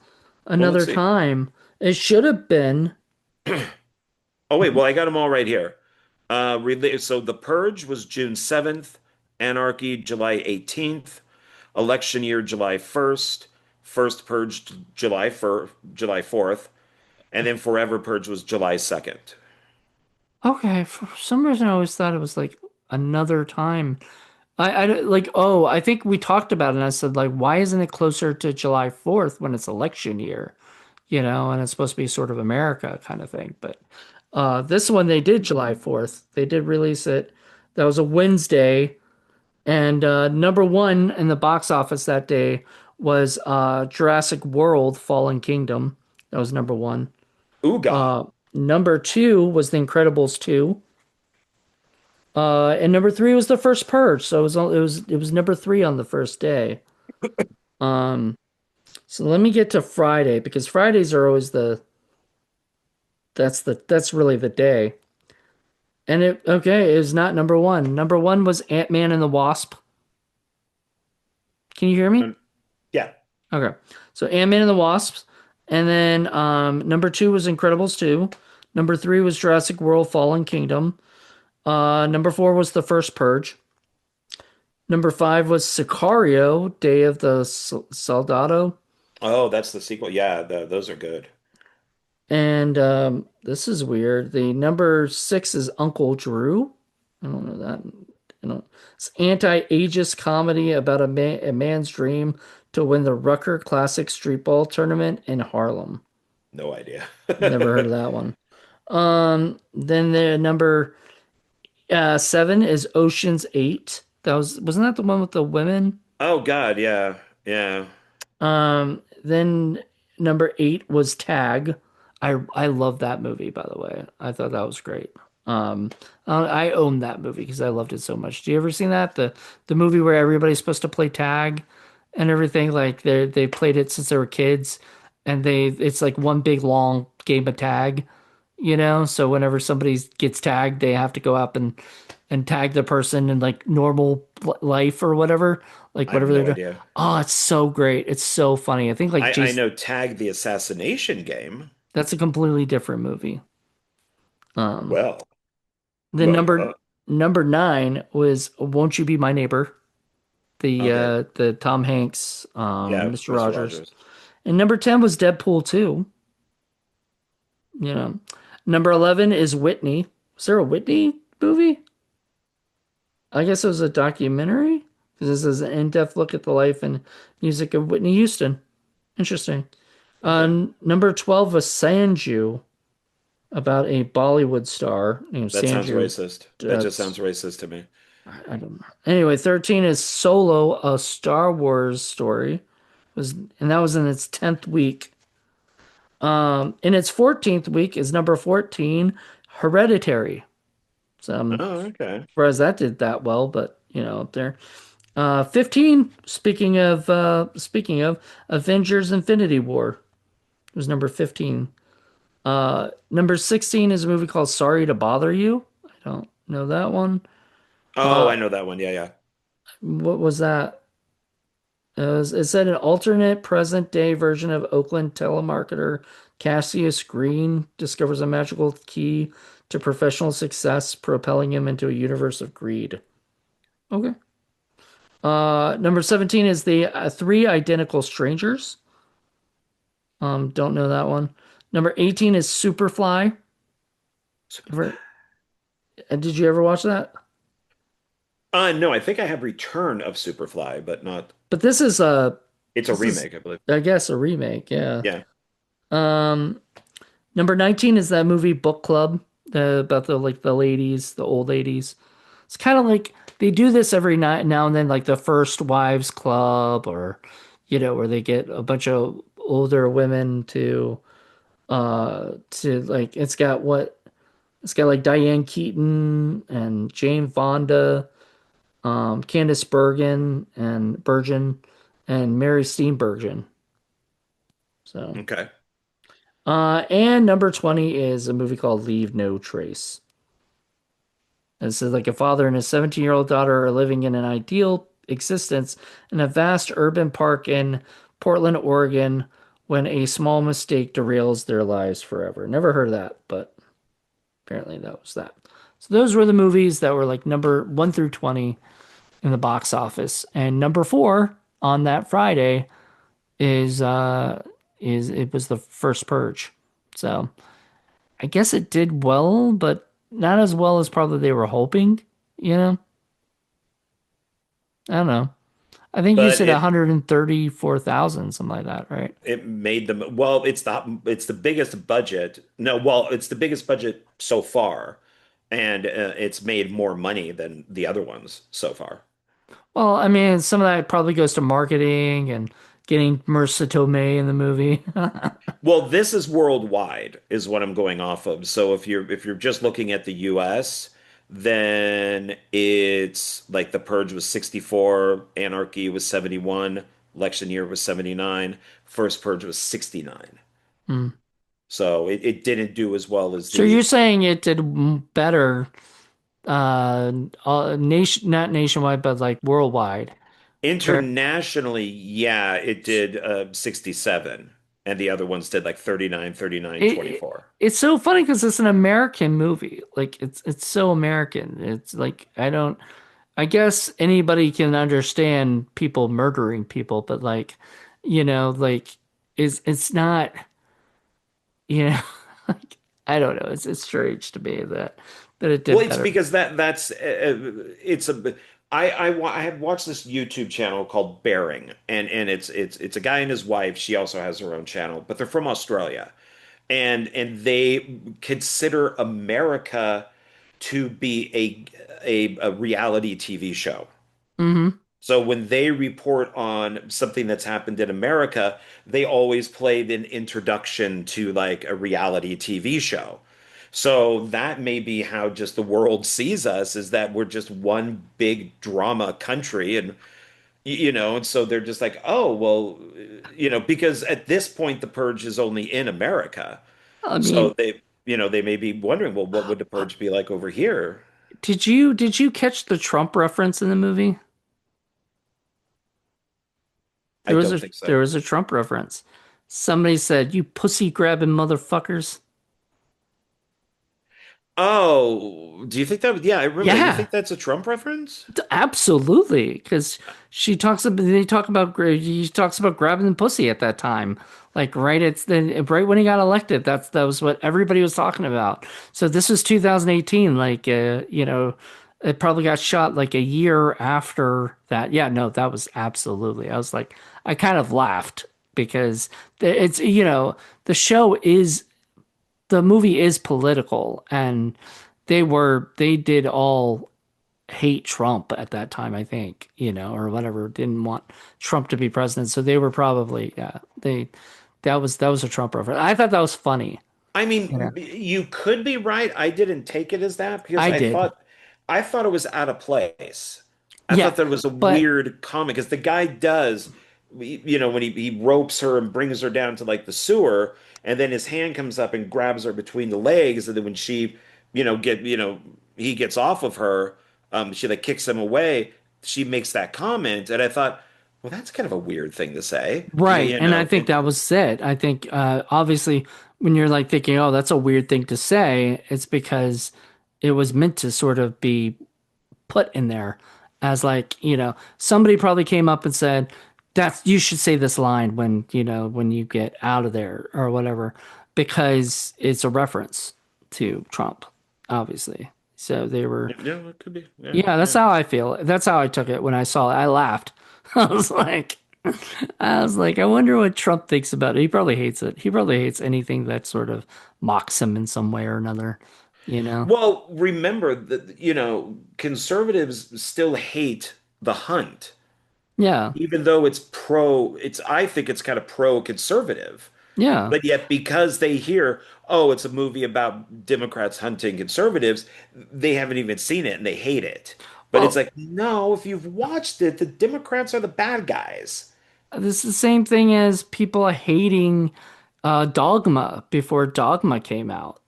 Well, let's another see. time. It should have been. Oh wait, well I got them all right here. So The Purge was June 7th, Anarchy July 18th, Election Year July 1st, First Purge July 4th, and then Forever Purge was July 2nd. Okay, for some reason I always thought it was like another time. Like, oh, I think we talked about it and I said like why isn't it closer to July 4th when it's election year? You know, and it's supposed to be sort of America kind of thing. But this one they did July 4th. They did release it. That was a Wednesday and number one in the box office that day was Jurassic World Fallen Kingdom. That was number one. Ooga. Number two was The Incredibles 2. And number three was The First Purge. So it was number three on the first day. Um, so let me get to Friday because Fridays are always that's really the day. And it okay, it was not number one. Number one was Ant-Man and the Wasp. Can you hear me? Um, yeah. Okay. So Ant-Man and the Wasps. And then number two was Incredibles 2. Number three was Jurassic World Fallen Kingdom. Number four was The First Purge. Number five was Sicario, Day of the Soldado. Oh, that's the sequel. Yeah, those are good. And this is weird. The number six is Uncle Drew. I don't know that. It's anti-ageist comedy about a man's dream to win the Rucker Classic Streetball Tournament in Harlem. No idea. Never heard of that one. Then the number Seven is Ocean's 8. Wasn't that the one with the women? Oh God, yeah, yeah. Then number 8 was Tag. I love that movie, by the way. I thought that was great. Um, I own that movie because I loved it so much. Do you ever seen that? The movie where everybody's supposed to play tag and everything? Like they played it since they were kids, and it's like one big long game of tag, you know? So whenever somebody gets tagged, they have to go up and tag the person in like normal life or whatever, like I have whatever they're no doing. idea. Oh, it's so great. It's so funny. I think like I Jason, know Tag the Assassination Game. that's a completely different movie. Um, Well, then number 9 was Won't You Be My Neighbor, okay, the Tom Hanks, yeah, Mr. Mr. Rogers. Rogers. And number 10 was Deadpool 2. You know, number 11 is Whitney. Was there a Whitney movie? I guess it was a documentary because this is an in-depth look at the life and music of Whitney Houston. Interesting. Okay, Number 12 was Sanju, about a Bollywood star named that sounds Sanju. racist. That just That's sounds racist to me. I don't know. Anyway, 13 is Solo, a Star Wars story. And that was in its 10th week. In its 14th week is number 14, Hereditary. So I'm Oh, okay. surprised that did that well, but up there. 15, speaking of Avengers Infinity War, was number 15. Number 16 is a movie called Sorry to Bother You. I don't know that one. Oh, Uh, I know that one. Yeah, yeah. what was that? It said an alternate present day version of Oakland telemarketer Cassius Green discovers a magical key to professional success, propelling him into a universe of greed. Okay. Number 17 is the Three Identical Strangers. Don't know that one. Number 18 is Superfly. Superfly. Ever, did you ever watch that? No, I think I have Return of Superfly, but not. But this is It's a this is remake, I believe. I guess a remake, yeah. Yeah. Um, Number 19 is that movie Book Club, about the ladies, the old ladies. It's kind of like they do this every night now and then, like the First Wives Club, or where they get a bunch of older women to like it's got like Diane Keaton and Jane Fonda, Candice Bergen and Mary Steenburgen. So, Okay. and number 20 is a movie called Leave No Trace. And so, like, a father and his 17-year-old daughter are living in an ideal existence in a vast urban park in Portland, Oregon, when a small mistake derails their lives forever. Never heard of that, but apparently that was that. So those were the movies that were like number 1 through 20 in the box office. And number 4 on that Friday is it was the First Purge. So I guess it did well, but not as well as probably they were hoping, you know? I don't know. I think you But said it 134,000, something like that, right? it made them well, it's the biggest budget. No, well, it's the biggest budget so far, and it's made more money than the other ones so far. Well, I mean, some of that probably goes to marketing and getting Marissa Tomei in the movie. Well, this is worldwide is what I'm going off of. So if you're just looking at the US, then it's like The Purge was 64, Anarchy was 71, Election Year was 79, First Purge was 69. Hmm. So it didn't do as well as So you're the saying it did better, not nationwide, but like worldwide. Where internationally, yeah, it did 67, and the other ones did like 39, 39, it 24. it's so funny because it's an American movie. Like it's so American. It's like I guess anybody can understand people murdering people, but like, like it's not, you know, like I don't know. It's strange to me that it Well, did it's better. because that's it's a I have watched this YouTube channel called Bearing, and it's a guy and his wife. She also has her own channel, but they're from Australia, and they consider America to be a reality TV show. Hmm. So when they report on something that's happened in America, they always play an introduction to like a reality TV show. So that may be how just the world sees us, is that we're just one big drama country. And and so they're just like, oh, well, because at this point the purge is only in America. I So mean, they may be wondering, well, what would the purge be like over here? did you catch the Trump reference in the movie? I There was don't a think so. there was a Trump reference. Somebody said, "You pussy grabbing motherfuckers." Oh, do you think that? Yeah, I remember that. You Yeah, think that's a Trump reference? absolutely. Because he talks about grabbing the pussy at that time. Like right when he got elected. That was what everybody was talking about. So this was 2018. Like it probably got shot like a year after that. Yeah, no, that was absolutely. I was like, I kind of laughed because it's the movie is political, and they did all hate Trump at that time, I think, or whatever, didn't want Trump to be president. So they were probably, yeah, that was a Trump reference. I thought that was funny. I You know, mean, you could be right. I didn't take it as that because I I did. thought I thought it was out of place. I Yeah, thought that was a but weird comment because the guy does, when he ropes her and brings her down to like the sewer, and then his hand comes up and grabs her between the legs, and then when she, he gets off of her, she like kicks him away. She makes that comment, and I thought, well, that's kind of a weird thing to say. right, and I think It that was it. I think obviously when you're like thinking, oh, that's a weird thing to say, it's because it was meant to sort of be put in there as like, somebody probably came up and said, that's you should say this line when you get out of there or whatever, because it's a reference to Trump, obviously. So they were, yeah, it could be. Yeah, yeah, that's yeah. how I feel. That's how I took it when I saw it. I laughed. I was like, I wonder what Trump thinks about it. He probably hates it. He probably hates anything that sort of mocks him in some way or another, you know? Well, remember that, conservatives still hate the hunt, Yeah. even though I think it's kind of pro-conservative. Yeah. But yet, because they hear, oh, it's a movie about Democrats hunting conservatives, they haven't even seen it and they hate it. But it's Well, like, no, if you've watched it, the Democrats are the bad guys. this is the same thing as people hating Dogma before Dogma came out.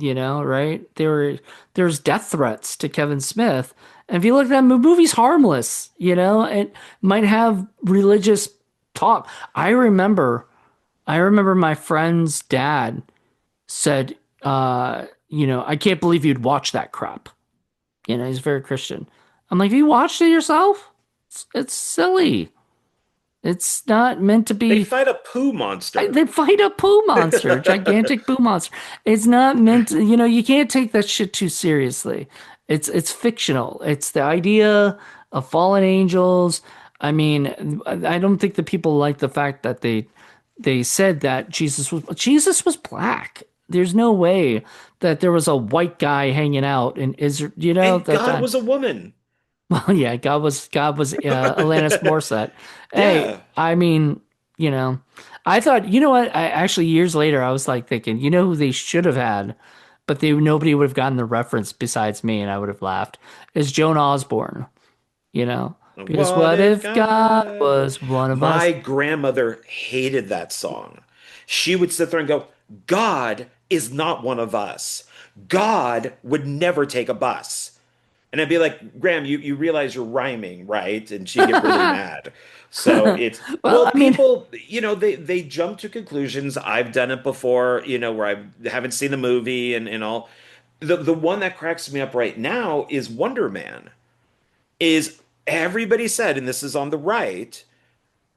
Right? There's death threats to Kevin Smith. And if you look at that movie's harmless, it might have religious talk. I remember my friend's dad said, I can't believe you'd watch that crap. He's very Christian. I'm like, have you watched it yourself? It's silly. It's not meant to They be. fight a poo monster. They fight a poo monster, gigantic poo monster. It's not meant to, you can't take that shit too seriously. It's fictional. It's the idea of fallen angels. I mean, I don't think that people like the fact that they said that Jesus was black. There's no way that there was a white guy hanging out in Israel, at And that God time. was a woman. Well, yeah, God was Alanis Morissette. Hey, Yeah. I mean, you know, I thought, what? I actually years later I was like thinking, who they should have had, but nobody would have gotten the reference besides me, and I would have laughed. Is Joan Osborne, because What what if if God God? was one of us? My grandmother hated that song. She would sit there and go, God is not one of us. God would never take a bus. And I'd be like, Graham, you realize you're rhyming, right? And she'd get really mad. So it's, Well, well, I mean, people, they jump to conclusions. I've done it before, where I haven't seen the movie and all. The one that cracks me up right now is Wonder Man. Is everybody said, and this is on the right,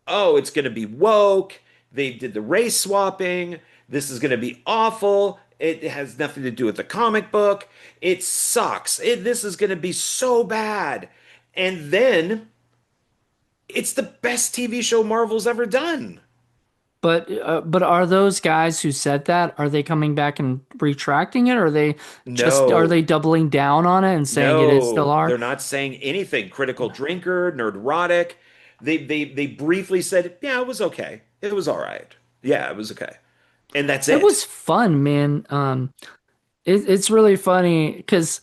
oh, it's going to be woke. They did the race swapping. This is going to be awful. It has nothing to do with the comic book. It sucks. This is going to be so bad. And then it's the best TV show Marvel's ever done. But are those guys who said that, are they coming back and retracting it? Or are they No, doubling down on it and saying it is still no, are? they're not saying anything. Critical drinker, nerdrotic. They briefly said, yeah, it was okay. It was all right. Yeah, it was okay. And that's It it. was fun, man. It's really funny because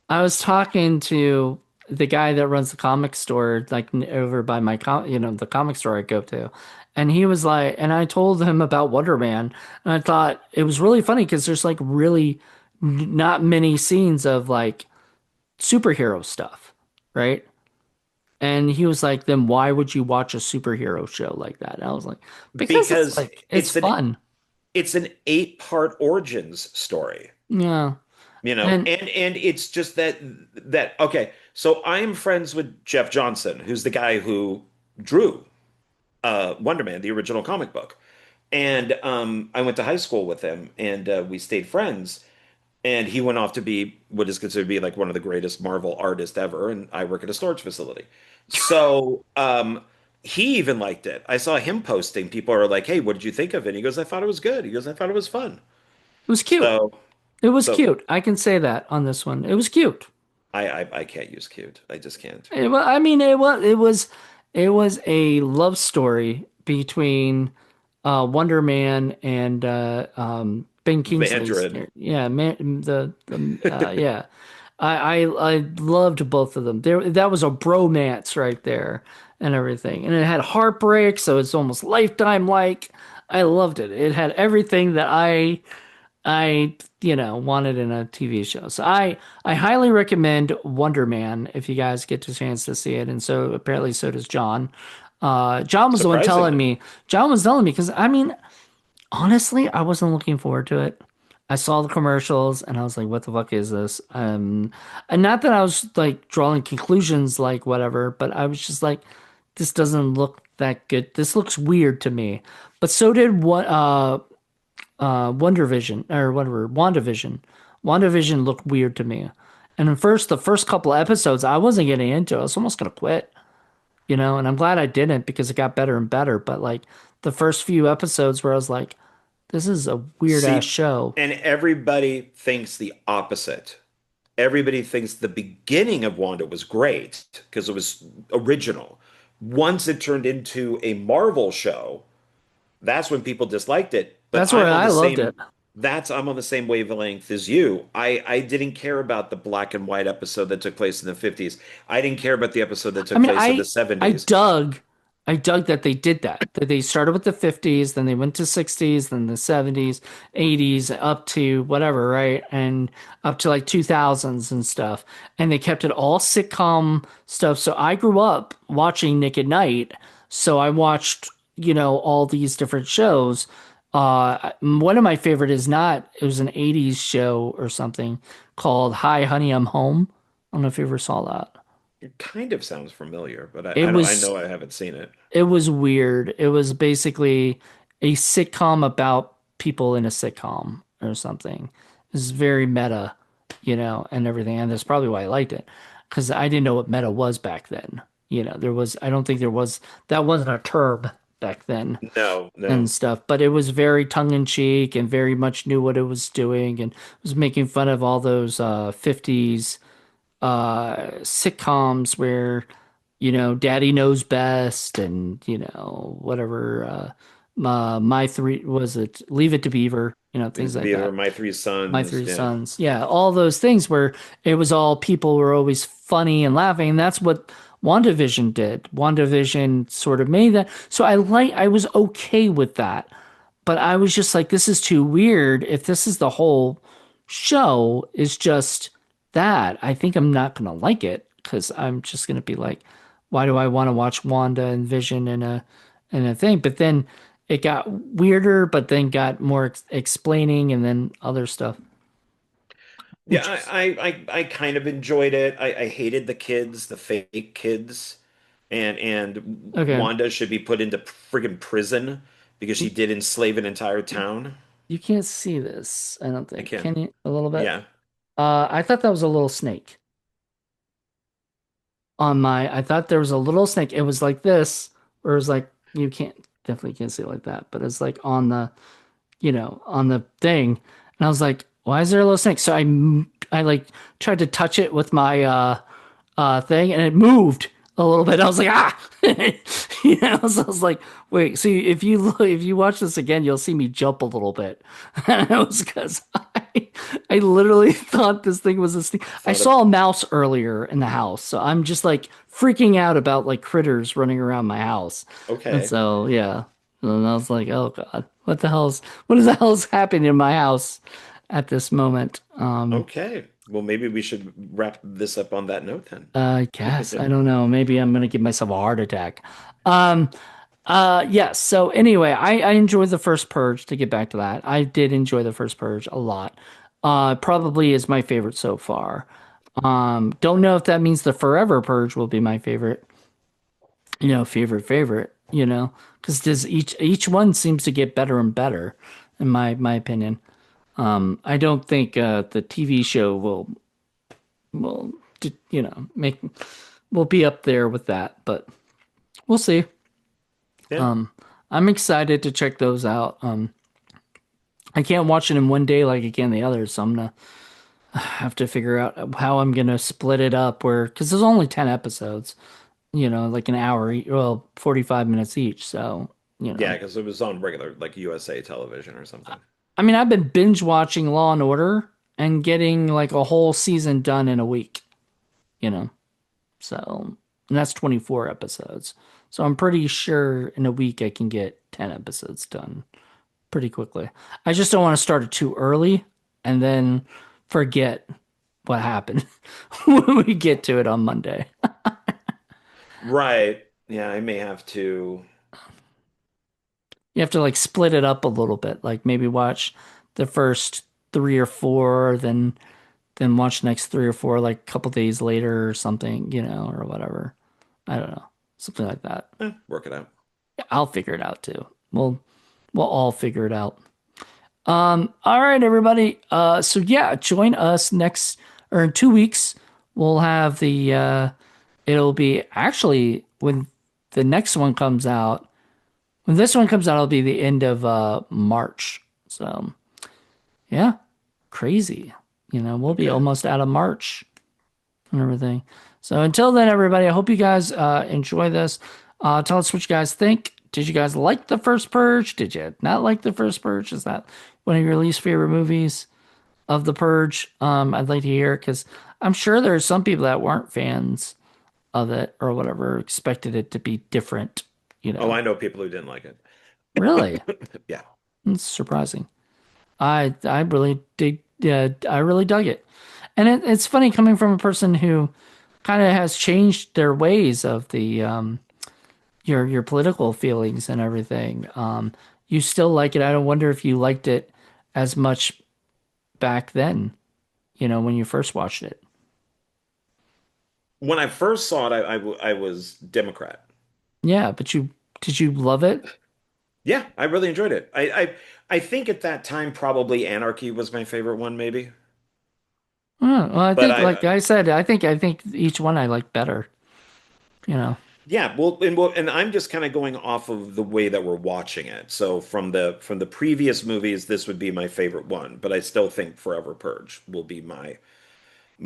I was talking to the guy that runs the comic store, like over by the comic store I go to. And he was like, and I told him about Wonder Man. And I thought it was really funny because there's like really not many scenes of like superhero stuff, right? And he was like, then why would you watch a superhero show like that? And I was like, because it's Because like, it's fun. it's an 8-part origins story. Yeah. You know, And and it's just that okay, so I am friends with Jeff Johnson, who's the guy who drew Wonder Man, the original comic book. And I went to high school with him, and we stayed friends. And he went off to be what is considered to be like one of the greatest Marvel artists ever. And I work at a storage facility. So he even liked it. I saw him posting. People are like, "Hey, what did you think of it?" And he goes, "I thought it was good." He goes, "I thought it was fun." it was cute. So It was so cute. I can say that on this one. It was cute. I can't use cute. I just can't. Well, I mean, it was a love story between Wonder Man and Ben Kingsley's. Mandarin. Yeah, man, yeah. I loved both of them. There, that was a bromance right there and everything, and it had heartbreak, so it's almost Lifetime like. I loved it. It had everything that I wanted in a TV show. So I highly recommend Wonder Man if you guys get the chance to see it. And so apparently so does John. John was the one telling Surprisingly. me. John was telling me because I mean, honestly, I wasn't looking forward to it. I saw the commercials and I was like, what the fuck is this? And not that I was like drawing conclusions like whatever, but I was just like, this doesn't look that good. This looks weird to me. But so did what Wonder Vision or whatever, WandaVision. WandaVision looked weird to me. And at first, the first couple of episodes, I wasn't getting into it. I was almost gonna quit, and I'm glad I didn't because it got better and better. But like the first few episodes where I was like, this is a weird ass See, show. and everybody thinks the opposite. Everybody thinks the beginning of Wanda was great because it was original. Once it turned into a Marvel show, that's when people disliked it. But That's where I loved it. I'm on the same wavelength as you. I didn't care about the black and white episode that took place in the 50s. I didn't care about the episode that I took mean, place in the I 70s. dug, I dug that they did that. That they started with the 50s, then they went to 60s, then the 70s, 80s, up to whatever, right? And up to like 2000s and stuff. And they kept it all sitcom stuff. So I grew up watching Nick at Night. So I watched, all these different shows. One of my favorite is not, it was an 80s show or something called Hi, Honey, I'm Home. I don't know if you ever saw that. It kind of sounds familiar, but It I was know I haven't seen it. It was weird. It was basically a sitcom about people in a sitcom or something. It was very meta, and everything. And that's probably why I liked it because I didn't know what meta was back then. I don't think that wasn't a term back then No, and no. stuff, but it was very tongue in cheek and very much knew what it was doing and was making fun of all those 50s sitcoms where daddy knows best and whatever my three was it Leave It to Beaver, Leave things It to like Beaver, that. My Three My Sons. Three Yeah. Sons, yeah, all those things where it was all people were always funny and laughing, and that's what WandaVision did. WandaVision sort of made that, so I was okay with that, but I was just like, this is too weird. If this is the whole show is just that, I think I'm not gonna like it because I'm just gonna be like, why do I want to watch Wanda and Vision in a thing? But then it got weirder, but then got more explaining and then other stuff, Yeah, which is I kind of enjoyed it. I hated the kids, the fake kids, and okay. Wanda should be put into friggin' prison because she did enslave an entire town. You can't see this, I don't I think. can. Can you a little bit? Yeah. I thought that was a little snake on my. I thought there was a little snake. It was like this, or it was like you can't. definitely can't say it like that, but it's like on the, on the thing. And I was like, why is there a little snake? So I like tried to touch it with my thing and it moved a little bit. I was like, ah, so I was like, wait, see if you watch this again, you'll see me jump a little bit. And it was because I literally thought this thing was a snake. I Thought of, saw a mouse earlier in the house, so I'm just like freaking out about like critters running around my house. And okay, so yeah. And I was like, oh God, what is the hell's happening in my house at this moment? okay. Well, maybe we should wrap this up on that note then. I guess. I don't know. Maybe I'm gonna give myself a heart attack. Um, yes. So anyway, I enjoyed the first Purge to get back to that. I did enjoy the first Purge a lot. Probably is my favorite so far. Don't know if that means the Forever Purge will be my favorite, favorite, because does each one seems to get better and better, in my opinion. I don't think the TV show will make will be up there with that, but we'll see. Yeah. I'm excited to check those out. I can't watch it in one day like I can the others, so I'm gonna have to figure out how I'm gonna split it up where because there's only 10 episodes, like an hour, well, 45 minutes each. So, you Yeah, know, because it was on regular, like USA television or something. I mean, I've been binge watching Law and Order and getting like a whole season done in a week, you know. So, and that's 24 episodes. So I'm pretty sure in a week I can get 10 episodes done pretty quickly. I just don't want to start it too early and then forget what happened when we get to it on Monday. Right. Yeah, I may have to. You have to like split it up a little bit, like maybe watch the first three or four, then watch the next three or four like a couple days later or something, or whatever. I don't know. Something like that. Work it out. I'll figure it out too. We'll all figure it out. All right, everybody. So yeah, join us next or in 2 weeks. We'll have it'll be actually when the next one comes out. When this one comes out, it'll be the end of March. So yeah, crazy. We'll be Okay. almost out of March and everything. So until then, everybody, I hope you guys enjoy this. Tell us what you guys think. Did you guys like the first Purge? Did you not like the first Purge? Is that one of your least favorite movies of the Purge? I'd like to hear because I'm sure there's some people that weren't fans of it or whatever, expected it to be different, you Oh, know. I know people who didn't like it. Really? Yeah. It's surprising. I really did. Yeah, I really dug it, and it's funny coming from a person who kind of has changed their ways of the your political feelings and everything. You still like it. I don't wonder if you liked it as much back then, when you first watched it. When I first saw it, I was Democrat. Yeah, but did you love it? Yeah, I really enjoyed it. I think at that time probably Anarchy was my favorite one, maybe. Well, I But think, like I said, I think each one I like better. You know. yeah, and I'm just kind of going off of the way that we're watching it. So from the previous movies, this would be my favorite one, but I still think Forever Purge will be my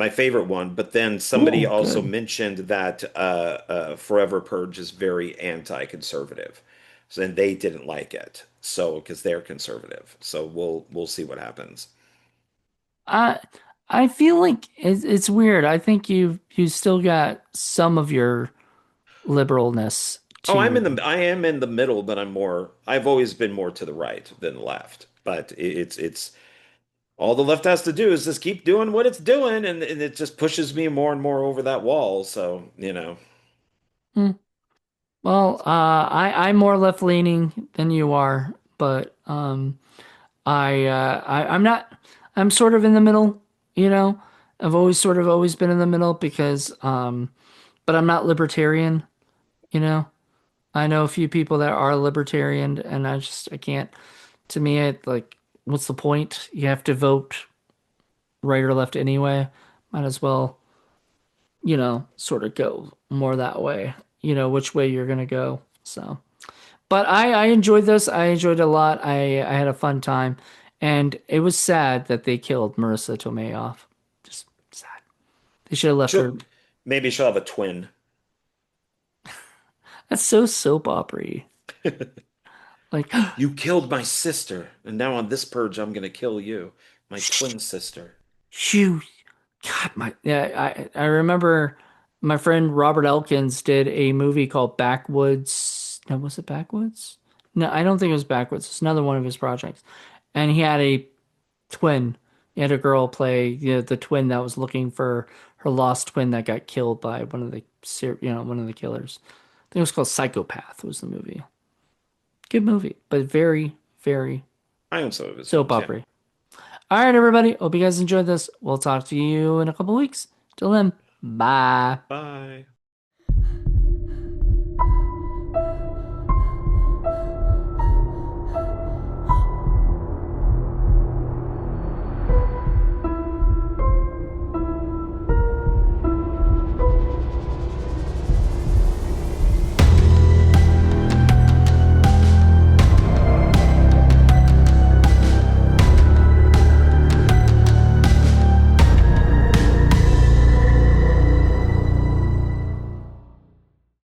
favorite one. But then somebody Oh, also good. mentioned that Forever Purge is very anti-conservative, so, and they didn't like it. So because they're conservative, so we'll see what happens. I I feel like it's weird. I think you still got some of your liberalness Oh, to you. I am in the middle, but I've always been more to the right than left. But it's all the left has to do is just keep doing what it's doing, and it just pushes me more and more over that wall. So, Hmm. Well, I'm more left leaning than you are, but I'm not. I'm sort of in the middle. You know, I've always sort of always been in the middle because but I'm not libertarian. You know, I know a few people that are libertarian, and I can't. To me, what's the point? You have to vote right or left anyway. Might as well, sort of go more that way. Which way you're gonna go. So. But I enjoyed this. I enjoyed it a lot. I had a fun time, and it was sad that they killed Marissa Tomei off. Just sad. They should have left She'll her. maybe she'll have a twin. That's so soap opera-y. Like, You killed my sister, and now on this purge, I'm gonna kill you, my shh, twin sister. shoo. God, my yeah. I remember my friend Robert Elkins did a movie called Backwoods. No, was it Backwoods? No, I don't think it was Backwoods. It's another one of his projects, and he had a twin. He had a girl play, the twin that was looking for her lost twin that got killed by one of the, one of the killers. I think it was called Psychopath was the movie. Good movie, but very, very I own some of his soap films, yeah. opera. All right, everybody. Hope you guys enjoyed this. We'll talk to you in a couple weeks. Till then, bye. Bye.